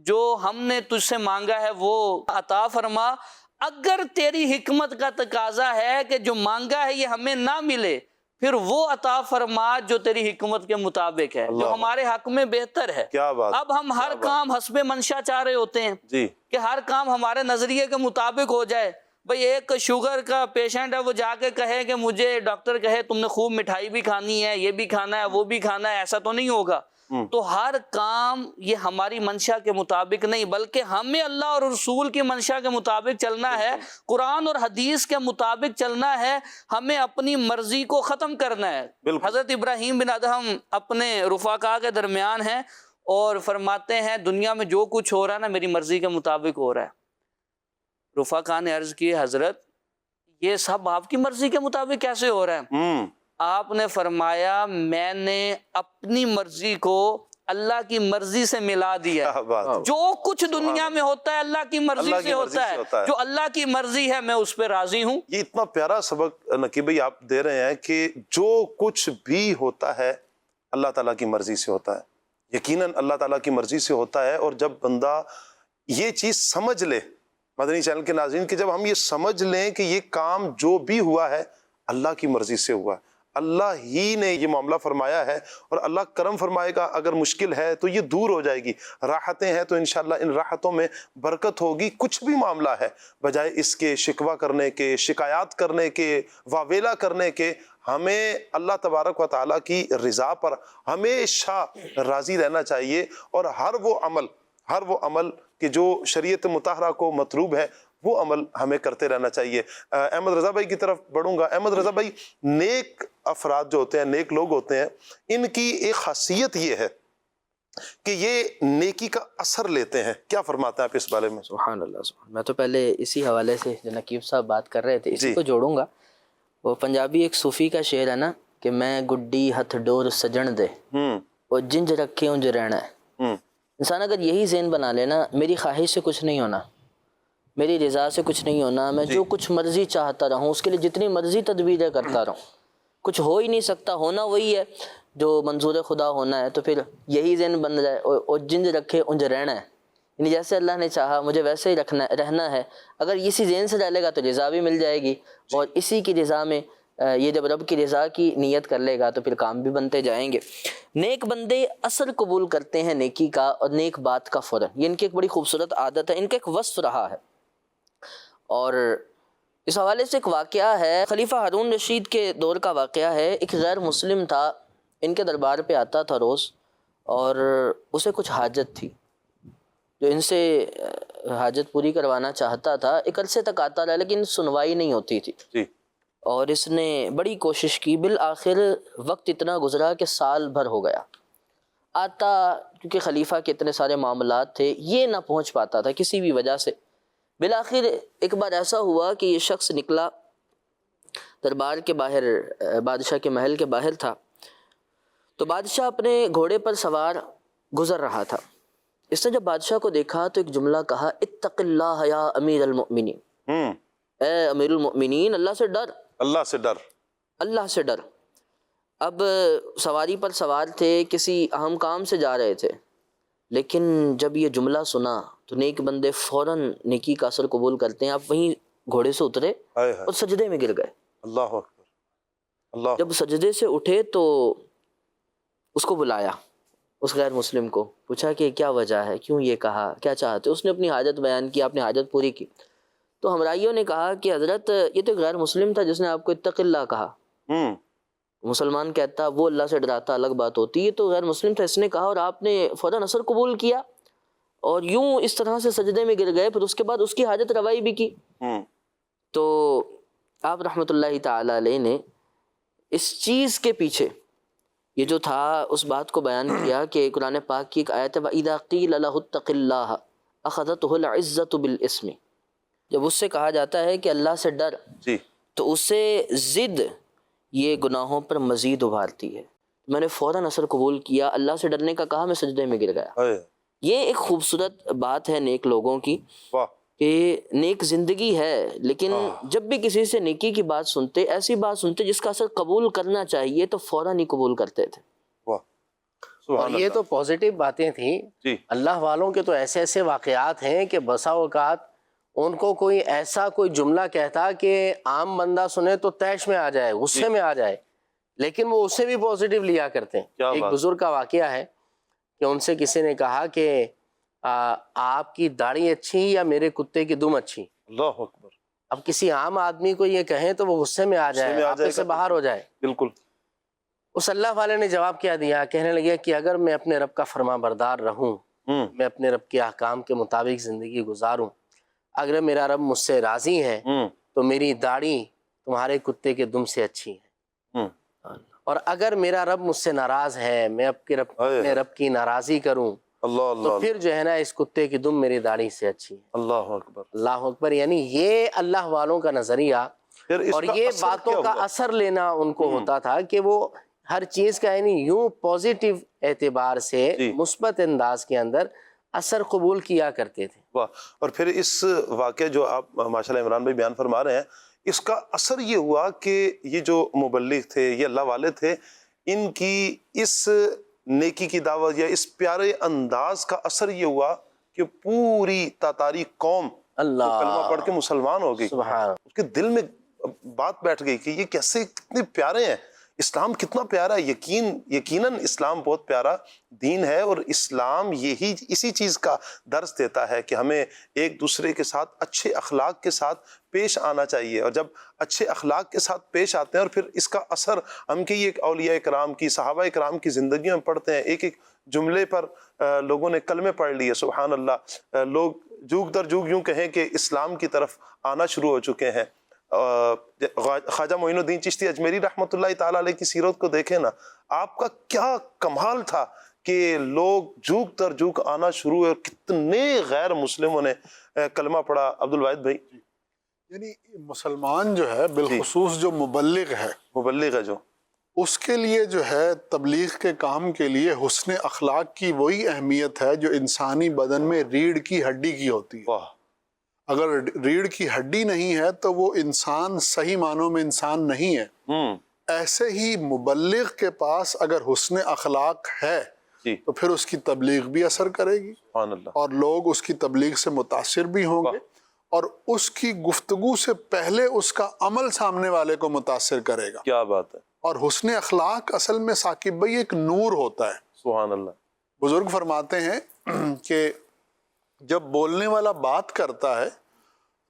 جو ہم نے تجھ سے مانگا ہے وہ عطا فرما. اگر تیری حکمت کا تقاضا ہے کہ جو مانگا ہے یہ ہمیں نہ ملے، پھر وہ عطا فرما جو تیری حکمت کے مطابق ہے، جو ہمارے حق میں بہتر ہے. اب ہم ہر کام حسب منشا چاہ رہے ہوتے ہیں کہ ہر کام ہمارے نظریے کے مطابق ہو جائے. بھئی ایک شوگر کا پیشنٹ ہے، وہ جا کے کہے کہ مجھے ڈاکٹر کہے تم نے خوب مٹھائی بھی کھانی ہے، یہ بھی کھانا ہے، وہ بھی کھانا ہے، ایسا تو نہیں ہوگا. تو ہر کام یہ ہماری منشا کے مطابق نہیں، بلکہ ہمیں اللہ اور رسول کی منشا کے مطابق چلنا ہے، قرآن اور حدیث کے مطابق چلنا ہے. ہمیں اپنی مرضی کو ختم کرنا ہے. حضرت ابراہیم بن ادہم اپنے رفقا کے درمیان ہیں اور فرماتے ہیں دنیا میں جو کچھ ہو رہا ہے نا میری مرضی کے مطابق ہو رہا ہے. رفقا نے عرض کی حضرت یہ سب آپ کی مرضی کے مطابق کیسے ہو رہا ہے؟ آپ نے فرمایا میں نے اپنی مرضی کو اللہ کی مرضی سے ملا دیا کیا بات ہے۔ جو کچھ دنیا میں ہوتا ہے اللہ کی مرضی اللہ کی سے مرضی ہوتا سے ہے، ہوتا ہے۔ جو اللہ کی مرضی ہے میں اس پہ راضی ہوں۔ یہ اتنا پیارا سبق نقیب بھائی آپ دے رہے ہیں کہ جو کچھ بھی ہوتا ہے اللہ تعالیٰ کی مرضی سے ہوتا ہے، یقیناً اللہ تعالیٰ کی مرضی سے ہوتا ہے۔ اور جب بندہ یہ چیز سمجھ لے، مدنی چینل کے ناظرین، کہ جب ہم یہ سمجھ لیں کہ یہ کام جو بھی ہوا ہے اللہ کی مرضی سے ہوا ہے، اللہ ہی نے یہ معاملہ فرمایا ہے، اور اللہ کرم فرمائے گا، اگر مشکل ہے تو یہ دور ہو جائے گی، راحتیں ہیں تو انشاءاللہ ان راحتوں میں برکت ہوگی۔ کچھ بھی معاملہ ہے، بجائے اس کے شکوہ کرنے کے، شکایات کرنے کے، واویلا کرنے کے، ہمیں اللہ تبارک و تعالیٰ کی رضا پر ہمیشہ راضی رہنا چاہیے، اور ہر وہ عمل کہ جو شریعت مطہرہ کو مطلوب ہے وہ عمل ہمیں کرتے رہنا چاہیے۔ احمد رضا بھائی کی طرف بڑھوں گا۔ احمد رضا بھائی، نیک افراد جو ہوتے ہیں، نیک لوگ ہوتے ہیں، ان کی ایک خاصیت یہ ہے کہ یہ نیکی کا اثر لیتے ہیں، کیا فرماتے ہیں آپ اس بارے میں؟ سبحان اللہ سبحان۔ میں تو پہلے اسی حوالے سے جو نقیب صاحب بات کر رہے تھے اسی جی۔ کو جوڑوں گا۔ وہ پنجابی ایک صوفی کا شعر ہے نا کہ میں گڈی ہتھ ڈور سجن دے اور جنج رکھے انج رہنا ہے۔ انسان اگر یہی ذہن بنا لینا میری خواہش سے کچھ نہیں ہونا، میری رضا سے کچھ نہیں ہونا، میں جو کچھ مرضی چاہتا رہوں، اس کے لیے جتنی مرضی تدبیریں کرتا رہوں، کچھ ہو ہی نہیں سکتا، ہونا وہی ہے جو منظور خدا ہونا ہے، تو پھر یہی ذہن بن جائے اور جنج رکھے انج رہنا ہے، یعنی جیسے اللہ نے چاہا مجھے ویسے ہی رہنا ہے۔ اگر اسی ذہن سے ڈالے گا تو رضا بھی مل جائے گی، اور اسی کی رضا میں یہ جب رب کی رضا کی نیت کر لے گا تو پھر کام بھی بنتے جائیں گے۔ نیک بندے اثر قبول کرتے ہیں نیکی کا اور نیک بات کا فوراً، یہ ان کی ایک بڑی خوبصورت عادت ہے، ان کا ایک وصف رہا ہے۔ اور اس حوالے سے ایک واقعہ ہے، خلیفہ ہارون رشید کے دور کا واقعہ ہے۔ ایک غیر مسلم تھا، ان کے دربار پہ آتا تھا روز، اور اسے کچھ حاجت تھی جو ان سے حاجت پوری کروانا چاہتا تھا۔ ایک عرصے تک آتا رہا لیکن سنوائی نہیں ہوتی تھی، جی۔ اور اس نے بڑی کوشش کی، بالآخر وقت اتنا گزرا کہ سال بھر ہو گیا، آتا کیونکہ خلیفہ کے اتنے سارے معاملات تھے یہ نہ پہنچ پاتا تھا کسی بھی وجہ سے۔ بالآخر ایک بار ایسا ہوا کہ یہ شخص نکلا دربار کے باہر، بادشاہ کے محل کے باہر تھا، تو بادشاہ اپنے گھوڑے پر سوار گزر رہا تھا۔ اس نے جب بادشاہ کو دیکھا تو ایک جملہ کہا، اتق اللہ یا امیر المؤمنین، اے امیر المؤمنین اللہ سے ڈر، اللہ سے ڈر، اللہ سے ڈر۔ اب سواری پر سوار تھے، کسی اہم کام سے جا رہے تھے، لیکن جب یہ جملہ سنا تو نیک بندے فوراً نیکی کا اثر قبول کرتے ہیں۔ آپ وہیں گھوڑے سے اترے اور سجدے میں گر گئے۔ اللہ اکبر، اللہ۔ جب سجدے سے اٹھے تو اس کو بلایا، اس غیر مسلم کو پوچھا کہ کیا وجہ ہے، کیوں یہ کہا، کیا چاہتے؟ اس نے اپنی حاجت بیان کی، آپ نے حاجت پوری کی۔ تو ہمراہیوں نے کہا کہ حضرت یہ تو غیر مسلم تھا جس نے آپ کو اتق اللہ کہا، مسلمان کہتا وہ اللہ سے ڈراتا الگ بات ہوتی، یہ تو غیر مسلم تھا، اس نے کہا اور آپ نے فوراً اثر قبول کیا اور یوں اس طرح سے سجدے میں گر گئے، پھر اس کے بعد اس کی حاجت روائی بھی کی۔ تو آپ رحمۃ اللہ تعالی علیہ نے اس چیز کے پیچھے یہ جو تھا اس بات کو بیان کیا کہ قرآن پاک کی ایک آیت ہے وَإِذَا قِيلَ لَهُ اتَّقِ اللَّهَ أَخَذَتْهُ الْعِزَّةُ بِالْإِثْمِ، جب اس سے کہا جاتا ہے کہ اللہ سے ڈر جی، تو اسے ضد یہ گناہوں پر مزید ابھارتی ہے۔ میں نے فوراً اثر قبول کیا، اللہ سے ڈرنے کا کہا، میں سجدے میں گر گیا۔ یہ ایک خوبصورت بات ہے نیک لوگوں کی واہ، کہ نیک زندگی ہے، لیکن جب بھی کسی سے نیکی کی بات سنتے، ایسی بات سنتے جس کا اثر قبول کرنا چاہیے تو فوراً ہی قبول کرتے تھے۔ واہ، اور سبحان یہ اللہ۔ تو پازیٹیو باتیں تھیں۔ جی، اللہ والوں کے تو ایسے ایسے واقعات ہیں کہ بسا اوقات ان کو کوئی ایسا کوئی جملہ کہتا کہ عام بندہ سنے تو طیش میں آ جائے، غصے میں آ جائے، لیکن وہ اسے بھی پازیٹیو لیا کرتے ہیں۔ ایک بزرگ کا واقعہ ہے کہ ان سے کسی نے کہا کہ آپ کی داڑھی اچھی یا میرے کتے کی دم اچھی؟ اللہ اکبر۔ اب کسی عام آدمی کو یہ کہیں تو وہ غصے میں آ جائے، آپے سے باہر ہو جائے۔ بالکل۔ اس اللہ والے نے جواب کیا دیا، کہنے لگے کہ اگر میں اپنے رب کا فرما بردار رہوں، میں اپنے رب کے احکام کے مطابق زندگی گزاروں، اگر میرا رب مجھ سے راضی ہے تو میری داڑھی تمہارے کتے کے دم سے اچھی ہے، اور اگر میرا رب مجھ سے ناراض ہے، میں اپنے رب کی ناراضی کروں تو پھر جو ہے نا اس کتے کی دم میری داڑھی سے اچھی ہے۔ اللہ اکبر، اللہ اکبر۔ یعنی یہ اللہ والوں کا نظریہ اور یہ باتوں کا اثر لینا ان کو ہوتا تھا کہ وہ ہر چیز کا یعنی یوں پازیٹیو اعتبار سے جی۔ مثبت انداز کے اندر اثر قبول کیا کرتے تھے۔ واہ، اور پھر اس واقعہ جو آپ ماشاءاللہ عمران بھائی بیان فرما رہے ہیں، اس کا اثر یہ ہوا کہ یہ جو مبلغ تھے، یہ اللہ والے تھے، ان کی اس نیکی کی دعوت یا اس پیارے انداز کا اثر یہ ہوا کہ پوری تاتاری قوم اللہ کلمہ پڑھ کے مسلمان ہو گئی۔ سبحان اس کے دل میں بات بیٹھ گئی کہ یہ کیسے کتنے پیارے ہیں، اسلام کتنا پیارا ہے۔ یقیناً اسلام بہت پیارا دین ہے، اور اسلام اسی چیز کا درس دیتا ہے کہ ہمیں ایک دوسرے کے ساتھ اچھے اخلاق کے ساتھ پیش آنا چاہیے، اور جب اچھے اخلاق کے ساتھ پیش آتے ہیں اور پھر اس کا اثر ہم کی یہ اولیاء کرام کی، صحابہ کرام کی زندگیوں میں پڑھتے ہیں، ایک ایک جملے پر لوگوں نے کلمے پڑھ لیے، سبحان اللہ، لوگ جوگ در جوگ یوں کہیں کہ اسلام کی طرف آنا شروع ہو چکے ہیں۔ خواجہ معین الدین چشتی اجمیری رحمۃ اللہ تعالیٰ علیہ کی سیرت کو دیکھیں نا، آپ کا کیا کمال تھا کہ لوگ جوگ در جوگ آنا شروع ہوئے، اور کتنے غیر مسلموں نے کلمہ پڑھا۔ عبد الواحد بھائی، یعنی مسلمان جو ہے بالخصوص جو مبلغ ہے، مبلغ ہے جو، اس کے لیے جو ہے تبلیغ کے کام کے لیے حسن اخلاق کی وہی اہمیت ہے جو انسانی بدن میں ریڑھ کی ہڈی کی ہوتی ہے۔ واہ، اگر ریڑھ کی ہڈی نہیں ہے تو وہ انسان صحیح معنوں میں انسان نہیں ہے۔ ایسے ہی مبلغ کے پاس اگر حسن اخلاق ہے جی، تو پھر اس کی تبلیغ بھی اثر کرے گی، سبحان اللہ، اور لوگ اس کی تبلیغ سے متاثر بھی ہوں گے، اور اس کی گفتگو سے پہلے اس کا عمل سامنے والے کو متاثر کرے گا۔ کیا بات ہے، اور حسن اخلاق اصل میں ثاقب بھائی ایک نور ہوتا ہے۔ سبحان اللہ، بزرگ فرماتے ہیں کہ جب بولنے والا بات کرتا ہے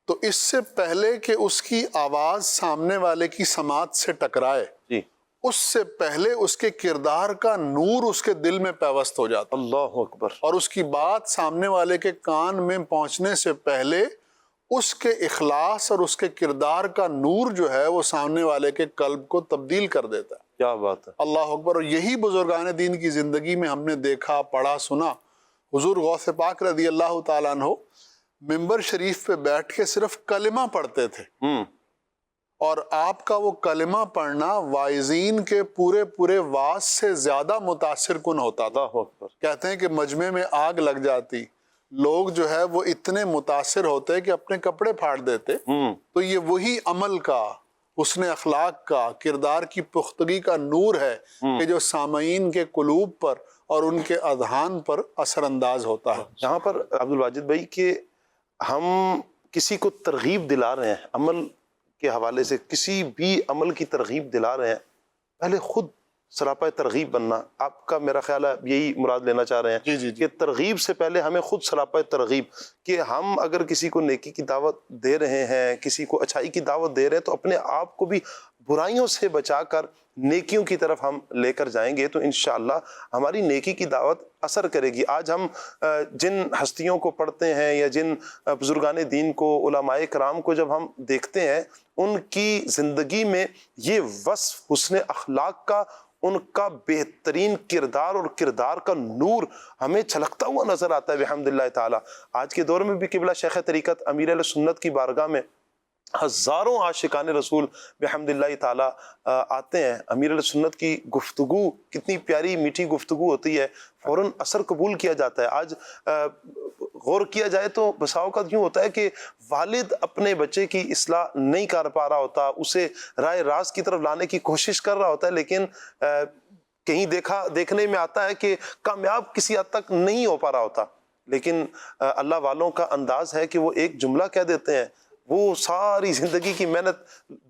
تو اس سے پہلے کہ اس کی آواز سامنے والے کی سماعت سے ٹکرائے، جی، اس سے پہلے اس کے کردار کا نور اس کے دل میں پیوست ہو جاتا، اللہ اکبر، اور اس کی بات سامنے والے کے کان میں پہنچنے سے پہلے اس کے اخلاص اور اس کے کردار کا نور جو ہے وہ سامنے والے کے قلب کو تبدیل کر دیتا ہے۔ کیا بات ہے، اللہ اکبر۔ اور یہی بزرگان دین کی زندگی میں ہم نے دیکھا، پڑھا، سنا۔ حضور غوث پاک رضی اللہ تعالیٰ عنہ ممبر شریف پہ بیٹھ کے صرف کلمہ پڑھتے تھے، اور آپ کا وہ کلمہ پڑھنا واعظین کے پورے واعظ سے زیادہ متاثر کن ہوتا تھا۔ اللہ اکبر، کہتے ہیں کہ مجمع میں آگ لگ جاتی، لوگ جو ہے وہ اتنے متاثر ہوتے کہ اپنے کپڑے پھاڑ دیتے۔ تو یہ وہی عمل کا، حسن اخلاق کا، کردار کی پختگی کا نور ہے کہ جو سامعین کے قلوب پر اور ان کے اذہان پر اثر انداز ہوتا ہے۔ یہاں پر عبد الواجد بھائی کہ ہم کسی کو ترغیب دلا رہے ہیں عمل کے حوالے سے، کسی بھی عمل کی ترغیب دلا رہے ہیں، پہلے خود سراپا ترغیب بننا۔ آپ کا میرا خیال ہے یہی مراد لینا چاہ رہے ہیں جی۔ کہ ترغیب سے پہلے ہمیں خود سراپا ترغیب، کہ ہم اگر کسی کو نیکی کی دعوت دے رہے ہیں، کسی کو اچھائی کی دعوت دے رہے ہیں، تو اپنے آپ کو بھی برائیوں سے بچا کر نیکیوں کی طرف ہم لے کر جائیں گے تو انشاءاللہ ہماری نیکی کی دعوت اثر کرے گی۔ آج ہم جن ہستیوں کو پڑھتے ہیں یا جن بزرگان دین کو، علماء کرام کو جب ہم دیکھتے ہیں، ان کی زندگی میں یہ وصف حسن اخلاق کا، ان کا بہترین کردار اور کردار کا نور ہمیں چھلکتا ہوا نظر آتا ہے بحمداللہ تعالی۔ آج کے دور میں بھی قبلہ شیخ طریقت امیر اہل سنت کی بارگاہ میں ہزاروں عاشقان رسول بحمداللہ تعالی آتے ہیں۔ امیر علیہ سنت کی گفتگو کتنی پیاری میٹھی گفتگو ہوتی ہے، فوراً اثر قبول کیا جاتا ہے۔ آج غور کیا جائے تو بسا اوقات یوں ہوتا ہے کہ والد اپنے بچے کی اصلاح نہیں کر پا رہا ہوتا، اسے راہ راست کی طرف لانے کی کوشش کر رہا ہوتا ہے، لیکن کہیں دیکھنے میں آتا ہے کہ کامیاب کسی حد تک نہیں ہو پا رہا ہوتا۔ لیکن اللہ والوں کا انداز ہے کہ وہ ایک جملہ کہہ دیتے ہیں، وہ ساری زندگی کی محنت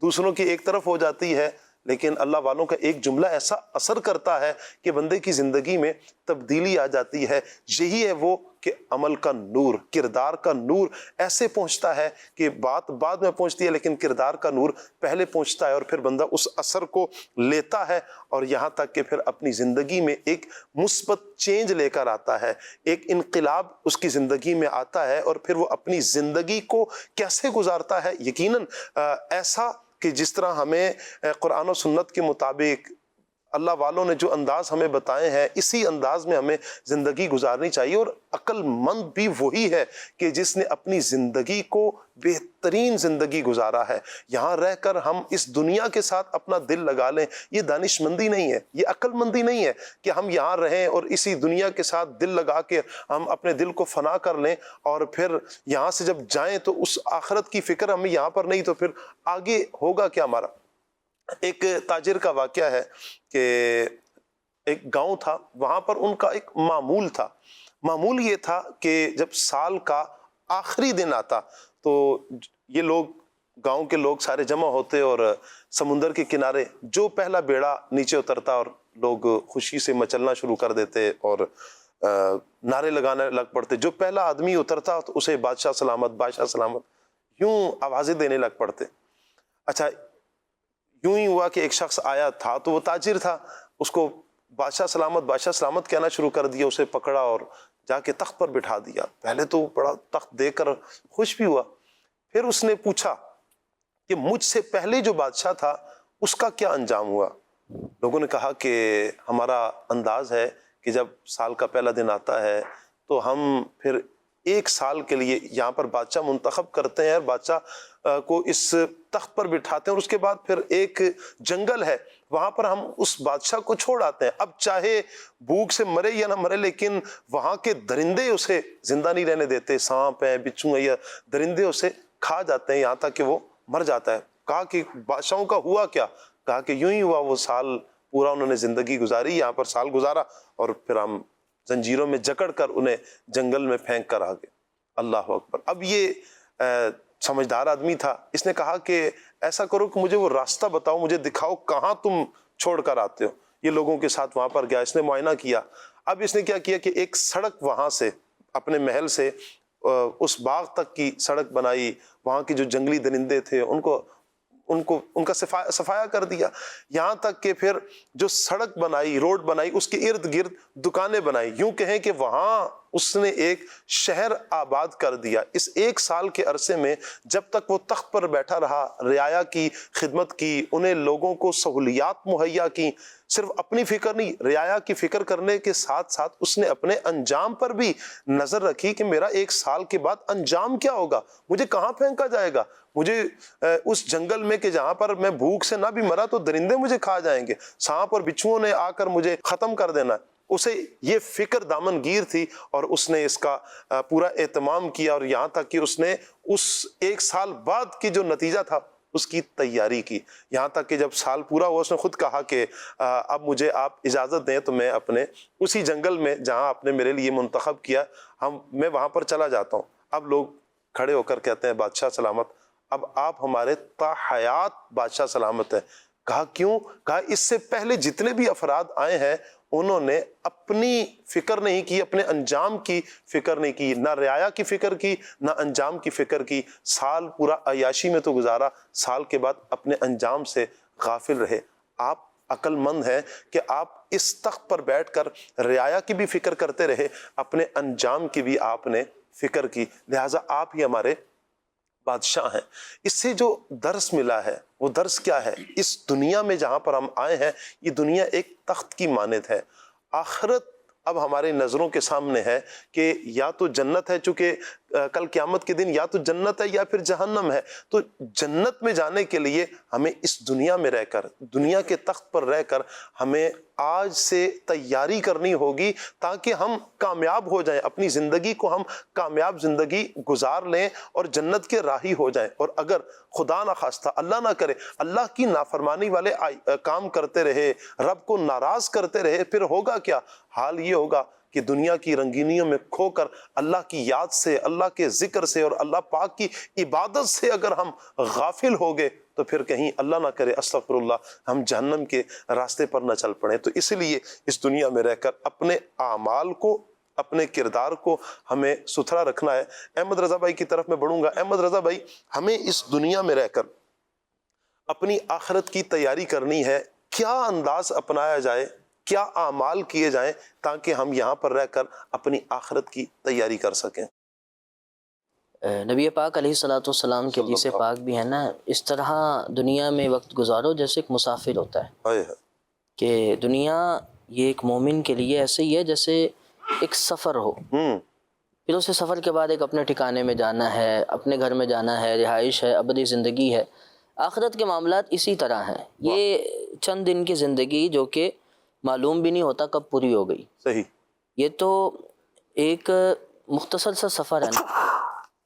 دوسروں کی ایک طرف ہو جاتی ہے، لیکن اللہ والوں کا ایک جملہ ایسا اثر کرتا ہے کہ بندے کی زندگی میں تبدیلی آ جاتی ہے۔ یہی ہے وہ کہ عمل کا نور، کردار کا نور ایسے پہنچتا ہے کہ بات بعد میں پہنچتی ہے، لیکن کردار کا نور پہلے پہنچتا ہے، اور پھر بندہ اس اثر کو لیتا ہے، اور یہاں تک کہ پھر اپنی زندگی میں ایک مثبت چینج لے کر آتا ہے، ایک انقلاب اس کی زندگی میں آتا ہے، اور پھر وہ اپنی زندگی کو کیسے گزارتا ہے، یقیناً ایسا کہ جس طرح ہمیں قرآن و سنت کے مطابق اللہ والوں نے جو انداز ہمیں بتائے ہیں اسی انداز میں ہمیں زندگی گزارنی چاہیے. اور عقل مند بھی وہی ہے کہ جس نے اپنی زندگی کو بہترین زندگی گزارا ہے. یہاں رہ کر ہم اس دنیا کے ساتھ اپنا دل لگا لیں، یہ دانش مندی نہیں ہے، یہ عقل مندی نہیں ہے کہ ہم یہاں رہیں اور اسی دنیا کے ساتھ دل لگا کے ہم اپنے دل کو فنا کر لیں اور پھر یہاں سے جب جائیں تو اس آخرت کی فکر ہمیں یہاں پر نہیں، تو پھر آگے ہوگا کیا ہمارا. ایک تاجر کا واقعہ ہے کہ ایک گاؤں تھا، وہاں پر ان کا ایک معمول تھا. معمول یہ تھا کہ جب سال کا آخری دن آتا تو یہ لوگ، گاؤں کے لوگ سارے جمع ہوتے اور سمندر کے کنارے جو پہلا بیڑا نیچے اترتا اور لوگ خوشی سے مچلنا شروع کر دیتے اور نعرے لگانے لگ پڑتے. جو پہلا آدمی اترتا تو اسے بادشاہ سلامت، بادشاہ سلامت یوں آوازیں دینے لگ پڑتے. اچھا یوں ہی ہوا کہ ایک شخص آیا تھا تو وہ تاجر تھا، اس کو بادشاہ سلامت، بادشاہ سلامت کہنا شروع کر دیا. اسے پکڑا اور جا کے تخت پر بٹھا دیا. پہلے تو بڑا تخت دیکھ کر خوش بھی ہوا. پھر اس نے پوچھا کہ مجھ سے پہلے جو بادشاہ تھا اس کا کیا انجام ہوا. لوگوں نے کہا کہ ہمارا انداز ہے کہ جب سال کا پہلا دن آتا ہے تو ہم پھر ایک سال کے لیے یہاں پر بادشاہ منتخب کرتے ہیں اور بادشاہ کو اس تخت پر بٹھاتے ہیں اور اس کے بعد پھر ایک جنگل ہے وہاں پر ہم اس بادشاہ کو چھوڑ آتے ہیں. اب چاہے بھوک سے مرے یا نہ مرے لیکن وہاں کے درندے اسے زندہ نہیں رہنے دیتے. سانپ ہیں، بچھو ہیں یا درندے اسے کھا جاتے ہیں یہاں تک کہ وہ مر جاتا ہے. کہا کہ بادشاہوں کا ہوا کیا؟ کہا کہ یوں ہی ہوا، وہ سال پورا انہوں نے زندگی گزاری، یہاں پر سال گزارا اور پھر ہم زنجیروں میں جکڑ کر انہیں جنگل میں پھینک کر آ گئے. اللہ اکبر. اب یہ سمجھدار آدمی تھا، اس نے کہا کہ ایسا کرو کہ مجھے وہ راستہ بتاؤ، مجھے دکھاؤ کہاں تم چھوڑ کر آتے ہو. یہ لوگوں کے ساتھ وہاں پر گیا، اس نے معائنہ کیا. اب اس نے کیا کیا کہ ایک سڑک وہاں سے اپنے محل سے اس باغ تک کی سڑک بنائی. وہاں کے جو جنگلی درندے تھے ان کا صفایا کر دیا. یہاں تک کہ پھر جو سڑک بنائی، روڈ بنائی، اس کے ارد گرد دکانیں بنائی. یوں کہیں کہ وہاں اس نے ایک شہر آباد کر دیا. اس ایک سال کے عرصے میں جب تک وہ تخت پر بیٹھا رہا، رعایا کی خدمت کی، انہیں لوگوں کو سہولیات مہیا کی. صرف اپنی فکر نہیں، رعایا کی فکر کرنے کے ساتھ ساتھ اس نے اپنے انجام پر بھی نظر رکھی کہ میرا ایک سال کے بعد انجام کیا ہوگا، مجھے کہاں پھینکا جائے گا. مجھے اس جنگل میں کہ جہاں پر میں بھوک سے نہ بھی مرا تو درندے مجھے کھا جائیں گے، سانپ اور بچھوؤں نے آ کر مجھے ختم کر دینا. اسے یہ فکر دامن گیر تھی اور اس نے اس کا پورا اہتمام کیا اور یہاں تک کہ اس نے اس ایک سال بعد کی جو نتیجہ تھا اس کی تیاری کی. یہاں تک کہ جب سال پورا ہوا اس نے خود کہا کہ اب مجھے آپ اجازت دیں تو میں اپنے اسی جنگل میں جہاں آپ نے میرے لیے منتخب کیا میں وہاں پر چلا جاتا ہوں. اب لوگ کھڑے ہو کر کہتے ہیں بادشاہ سلامت، اب آپ ہمارے تا حیات بادشاہ سلامت ہیں. کہا کیوں؟ کہا اس سے پہلے جتنے بھی افراد آئے ہیں انہوں نے اپنی فکر نہیں کی، اپنے انجام کی فکر نہیں کی، نہ رعایا کی فکر کی نہ انجام کی فکر کی. سال پورا عیاشی میں تو گزارا، سال کے بعد اپنے انجام سے غافل رہے. آپ عقل مند ہیں کہ آپ اس تخت پر بیٹھ کر رعایا کی بھی فکر کرتے رہے، اپنے انجام کی بھی آپ نے فکر کی. لہٰذا آپ ہی ہمارے بادشاہ ہیں. اس سے جو درس ملا ہے وہ درس کیا ہے؟ اس دنیا میں جہاں پر ہم آئے ہیں یہ دنیا ایک تخت کی مانند ہے. آخرت اب ہمارے نظروں کے سامنے ہے کہ یا تو جنت ہے، چونکہ کل قیامت کے دن یا تو جنت ہے یا پھر جہنم ہے. تو جنت میں جانے کے لیے ہمیں اس دنیا میں رہ کر، دنیا کے تخت پر رہ کر ہمیں آج سے تیاری کرنی ہوگی تاکہ ہم کامیاب ہو جائیں، اپنی زندگی کو ہم کامیاب زندگی گزار لیں اور جنت کے راہی ہو جائیں. اور اگر خدا نخواستہ اللہ نہ کرے اللہ کی نافرمانی والے کام کرتے رہے، رب کو ناراض کرتے رہے، پھر ہوگا کیا؟ حال یہ ہوگا کہ دنیا کی رنگینیوں میں کھو کر اللہ کی یاد سے، اللہ کے ذکر سے اور اللہ پاک کی عبادت سے اگر ہم غافل ہو گئے تو پھر کہیں اللہ نہ کرے استغفر اللہ ہم جہنم کے راستے پر نہ چل پڑیں. تو اس لیے اس دنیا میں رہ کر اپنے اعمال کو، اپنے کردار کو ہمیں ستھرا رکھنا ہے. احمد رضا بھائی کی طرف میں بڑھوں گا. احمد رضا بھائی، ہمیں اس دنیا میں رہ کر اپنی آخرت کی تیاری کرنی ہے. کیا انداز اپنایا جائے، کیا اعمال کیے جائیں تاکہ ہم یہاں پر رہ کر اپنی آخرت کی تیاری کر سکیں؟ نبی پاک علیہ الصلوۃ والسلام کے حدیث پاک بھی ہے نا، اس طرح دنیا میں وقت گزارو جیسے ایک مسافر ہوتا ہے. کہ دنیا یہ ایک مومن کے لیے ایسے ہی ہے جیسے ایک سفر ہو، پھر اسے سفر کے بعد ایک اپنے ٹھکانے میں جانا ہے، اپنے گھر میں جانا ہے، رہائش ہے، ابدی زندگی ہے۔ آخرت کے معاملات اسی طرح ہیں، یہ چند دن کی زندگی جو کہ معلوم بھی نہیں ہوتا کب پوری ہو گئی، صحیح، یہ تو ایک مختصر سا سفر ہے نا،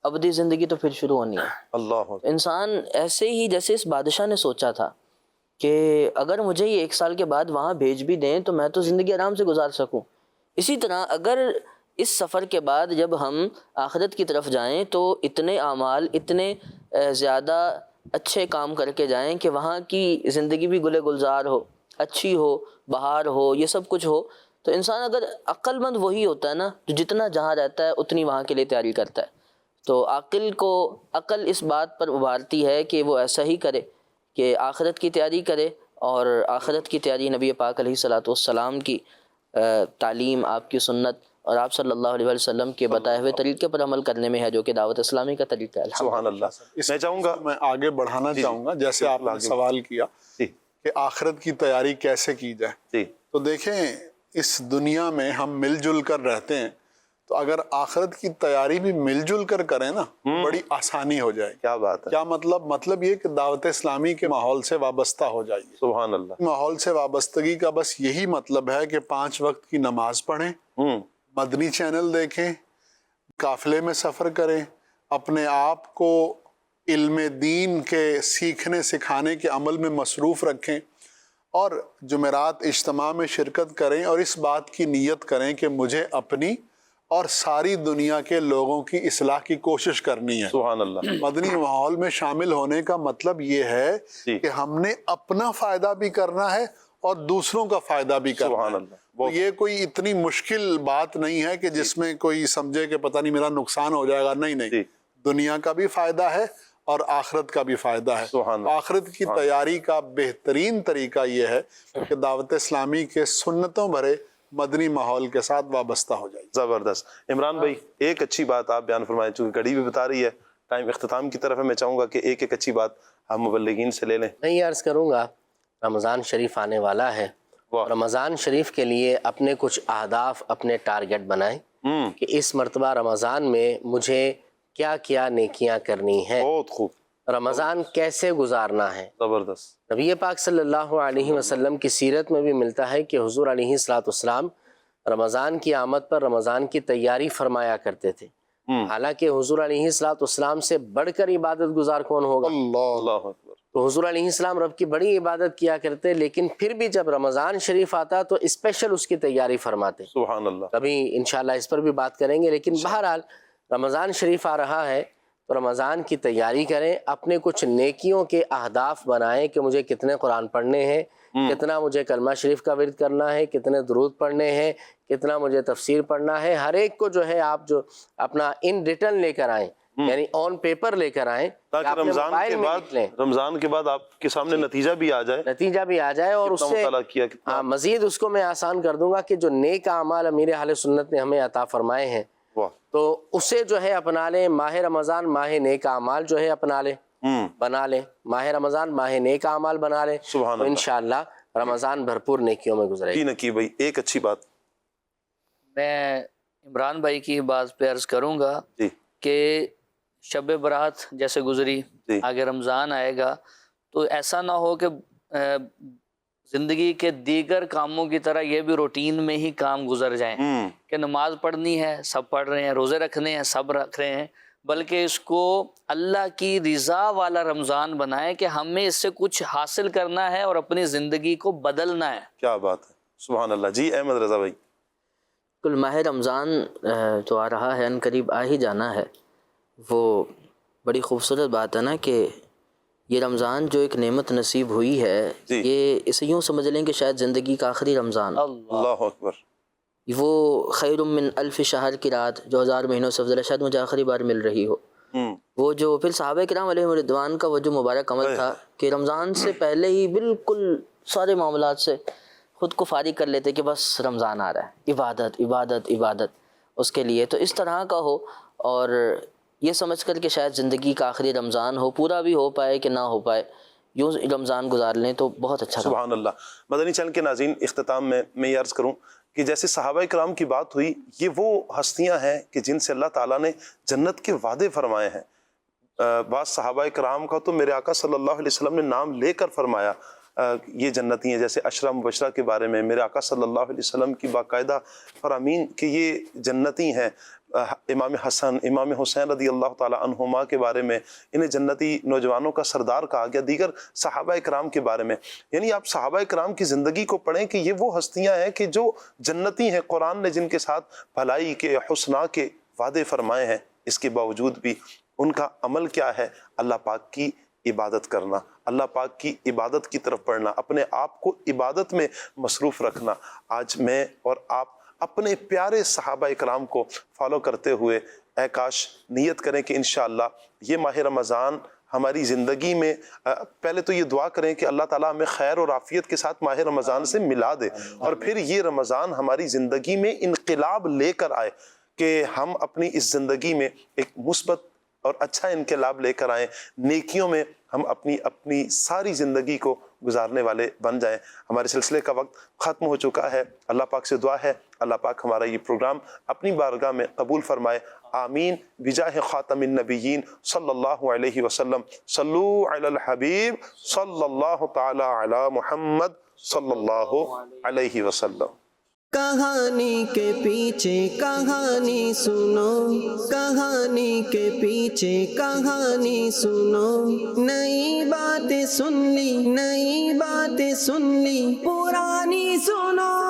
ابدی زندگی تو پھر شروع ہونی ہے۔ اللہ انسان ایسے ہی جیسے اس بادشاہ نے سوچا تھا کہ اگر مجھے یہ 1 سال کے بعد وہاں بھیج بھی دیں تو میں تو زندگی آرام سے گزار سکوں، اسی طرح اگر اس سفر کے بعد جب ہم آخرت کی طرف جائیں تو اتنے اعمال، اتنے زیادہ اچھے کام کر کے جائیں کہ وہاں کی زندگی بھی گل گلزار ہو، اچھی ہو، بہار ہو، یہ سب کچھ ہو۔ تو انسان اگر عقل مند وہی ہوتا ہے نا جو جتنا جہاں رہتا ہے اتنی وہاں کے لیے تیاری کرتا ہے، تو عقل اس بات پر ابھارتی ہے کہ وہ ایسا ہی کرے کہ آخرت کی تیاری کرے، اور آخرت کی تیاری نبی پاک علیہ الصلاۃ والسلام کی تعلیم، آپ کی سنت اور آپ صلی اللہ علیہ وسلم کے بتائے ہوئے طریقے پر عمل کرنے میں ہے، جو کہ دعوت اسلامی کا طریقہ ہے۔ سبحان اللہ۔ میں چاہوں گا میں آگے بڑھانا چاہوں گا، جیسے آپ نے سوال کیا کہ آخرت کی تیاری کیسے کی جائے، تو دیکھیں اس دنیا میں ہم مل جل کر رہتے ہیں، تو اگر آخرت کی تیاری بھی مل جل کر کریں نا بڑی آسانی ہو جائے۔ کیا بات ہے، کیا مطلب یہ کہ دعوت اسلامی کے ماحول سے وابستہ ہو جائیے۔ سبحان اللہ۔ ماحول سے وابستگی کا بس یہی مطلب ہے کہ 5 وقت کی نماز پڑھیں، مدنی چینل دیکھیں، قافلے میں سفر کریں، اپنے آپ کو علم دین کے سیکھنے سکھانے کے عمل میں مصروف رکھیں، اور جمعرات اجتماع میں شرکت کریں، اور اس بات کی نیت کریں کہ مجھے اپنی اور ساری دنیا کے لوگوں کی اصلاح کی کوشش کرنی ہے۔ سبحان اللہ۔ مدنی ماحول میں شامل ہونے کا مطلب یہ ہے کہ ہم نے اپنا فائدہ بھی کرنا ہے اور دوسروں کا فائدہ بھی کرنا سبحان ہے۔ اللہ۔ تو یہ کوئی اتنی مشکل بات نہیں ہے کہ جس میں کوئی سمجھے کہ پتہ نہیں میرا نقصان ہو جائے گا، نہیں، دنیا کا بھی فائدہ ہے اور آخرت کا بھی فائدہ ہے۔ آخرت کی تیاری کا بہترین طریقہ یہ ہے کہ دعوت اسلامی کے سنتوں بھرے مدنی ماحول کے ساتھ وابستہ ہو جائے۔ زبردست۔ عمران بھائی ایک اچھی بات آپ بیان فرمائیں، چونکہ گھڑی بھی بتا رہی ہے ٹائم اختتام کی طرف ہے، میں چاہوں گا کہ ایک اچھی بات ہم مبلغین سے لے لیں۔ میں یہ عرض کروں گا، رمضان شریف آنے والا ہے، رمضان شریف کے لیے اپنے کچھ اہداف، اپنے ٹارگٹ بنائیں کہ اس مرتبہ رمضان میں مجھے کیا کیا نیکیاں کرنی ہیں، بہت خوب، رمضان کیسے گزارنا ہے۔ زبردست۔ نبی پاک صلی اللہ علیہ وسلم کی سیرت میں بھی ملتا ہے کہ حضور علیہ السلام رمضان کی آمد پر رمضان کی تیاری فرمایا کرتے تھے، حالانکہ حضور علیہ السلام سے بڑھ کر عبادت گزار کون ہوگا؟ اللہ اکبر۔ تو حضور علیہ السلام رب کی بڑی عبادت کیا کرتے، لیکن پھر بھی جب رمضان شریف آتا تو اسپیشل اس کی تیاری فرماتے۔ سبحان اللہ۔ کبھی انشاءاللہ اس پر بھی بات کریں گے، لیکن بہرحال رمضان شریف آ رہا ہے تو رمضان کی تیاری کریں، اپنے کچھ نیکیوں کے اہداف بنائیں کہ مجھے کتنے قرآن پڑھنے ہیں، کتنا مجھے کلمہ شریف کا ورد کرنا ہے، کتنے درود پڑھنے ہیں، کتنا مجھے تفسیر پڑھنا ہے۔ ہر ایک کو جو ہے آپ جو اپنا ان ریٹرن لے کر آئیں، یعنی آن پیپر لے کر آئیں، تاکہ رمضان کے بعد آپ کے سامنے نتیجہ بھی آ جائے، اور اس سے مزید اس کو میں آسان کر دوں گا کہ جو نیک اعمال امیر اہل سنت نے ہمیں عطا فرمائے ہیں تو اسے جو ہے اپنا لیں۔ ماہ رمضان ماہ نیک اعمال جو ہے اپنا لیں، بنا لیں، ماہ رمضان ماہ نیک اعمال بنا لیں، تو انشاءاللہ رمضان بھرپور نیکیوں میں گزرے گا۔ نکی بھائی ایک اچھی بات میں عمران بھائی کی بات پہ عرض کروں گا کہ شب برات جیسے گزری، آگے رمضان آئے گا، تو ایسا نہ ہو کہ زندگی کے دیگر کاموں کی طرح یہ بھی روٹین میں ہی کام گزر جائیں کہ نماز پڑھنی ہے سب پڑھ رہے ہیں، روزے رکھنے ہیں سب رکھ رہے ہیں، بلکہ اس کو اللہ کی رضا والا رمضان بنائیں کہ ہمیں اس سے کچھ حاصل کرنا ہے اور اپنی زندگی کو بدلنا ہے۔ کیا بات ہے، سبحان اللہ۔ جی احمد رضا بھائی۔ کل ماہ رمضان تو آ رہا ہے، ان قریب آ ہی جانا ہے۔ وہ بڑی خوبصورت بات ہے نا کہ یہ رمضان جو ایک نعمت نصیب ہوئی ہے، یہ اسے یوں سمجھ لیں کہ شاید زندگی کا آخری رمضان۔ اللہ اکبر۔ وہ خیر من الف شہر کی رات جو 1000 مہینوں سے افضل ہے، شاید مجھے آخری بار مل رہی ہو۔ وہ جو پھر صحابہ کرام علیہ رضوان کا وہ جو مبارک عمل تھا کہ رمضان سے پہلے ہی بالکل سارے معاملات سے خود کو فارغ کر لیتے کہ بس رمضان آ رہا ہے، عبادت عبادت عبادت اس کے لیے۔ تو اس طرح کا ہو، اور یہ سمجھ کر کہ شاید زندگی کا آخری رمضان ہو، پورا بھی ہو پائے کہ نہ ہو پائے، یوں رمضان گزار لیں تو بہت اچھا رہا۔ سبحان اللہ۔ مدنی چینل کے ناظرین، اختتام میں یہ عرض کروں کہ جیسے صحابہ کرام کی بات ہوئی، یہ وہ ہستیاں ہیں کہ جن سے اللہ تعالیٰ نے جنت کے وعدے فرمائے ہیں۔ بعض صحابہ کرام کا تو میرے آقا صلی اللہ علیہ وسلم نے نام لے کر فرمایا یہ جنتی ہیں، جیسے عشرہ مبشرہ کے بارے میں میرے آقا صلی اللہ علیہ وسلم کی باقاعدہ فرامین کہ یہ جنتی ہیں۔ امام حسن، امام حسین رضی اللہ تعالیٰ عنہما کے بارے میں انہیں جنتی نوجوانوں کا سردار کہا گیا، دیگر صحابہ کرام کے بارے میں۔ یعنی آپ صحابہ کرام کی زندگی کو پڑھیں کہ یہ وہ ہستیاں ہیں کہ جو جنتی ہیں، قرآن نے جن کے ساتھ بھلائی کے، حسنا کے وعدے فرمائے ہیں، اس کے باوجود بھی ان کا عمل کیا ہے؟ اللہ پاک کی عبادت کرنا، اللہ پاک کی عبادت کی طرف بڑھنا، اپنے آپ کو عبادت میں مصروف رکھنا۔ آج میں اور آپ اپنے پیارے صحابہ اکرام کو فالو کرتے ہوئے اے کاش نیت کریں کہ انشاءاللہ یہ ماہ رمضان ہماری زندگی میں، پہلے تو یہ دعا کریں کہ اللہ تعالیٰ ہمیں خیر اور عافیت کے ساتھ ماہ رمضان سے ملا دے، اور پھر یہ رمضان ہماری زندگی میں انقلاب لے کر آئے کہ ہم اپنی اس زندگی میں ایک مثبت اور اچھا انقلاب لے کر آئیں، نیکیوں میں ہم اپنی ساری زندگی کو گزارنے والے بن جائیں۔ ہمارے سلسلے کا وقت ختم ہو چکا ہے۔ اللہ پاک سے دعا ہے اللہ پاک ہمارا یہ پروگرام اپنی بارگاہ میں قبول فرمائے، آمین، بجاہ خاتم النبیین صلی اللہ علیہ وسلم۔ صلو علی الحبیب صلی اللہ تعالی علی محمد صلی اللہ علیہ وسلم۔ کہانی کے پیچھے کہانی سنو، کہانی کے پیچھے کہانی سنو، نئی باتیں سن لی، نئی باتیں سن لی، پرانی سنو۔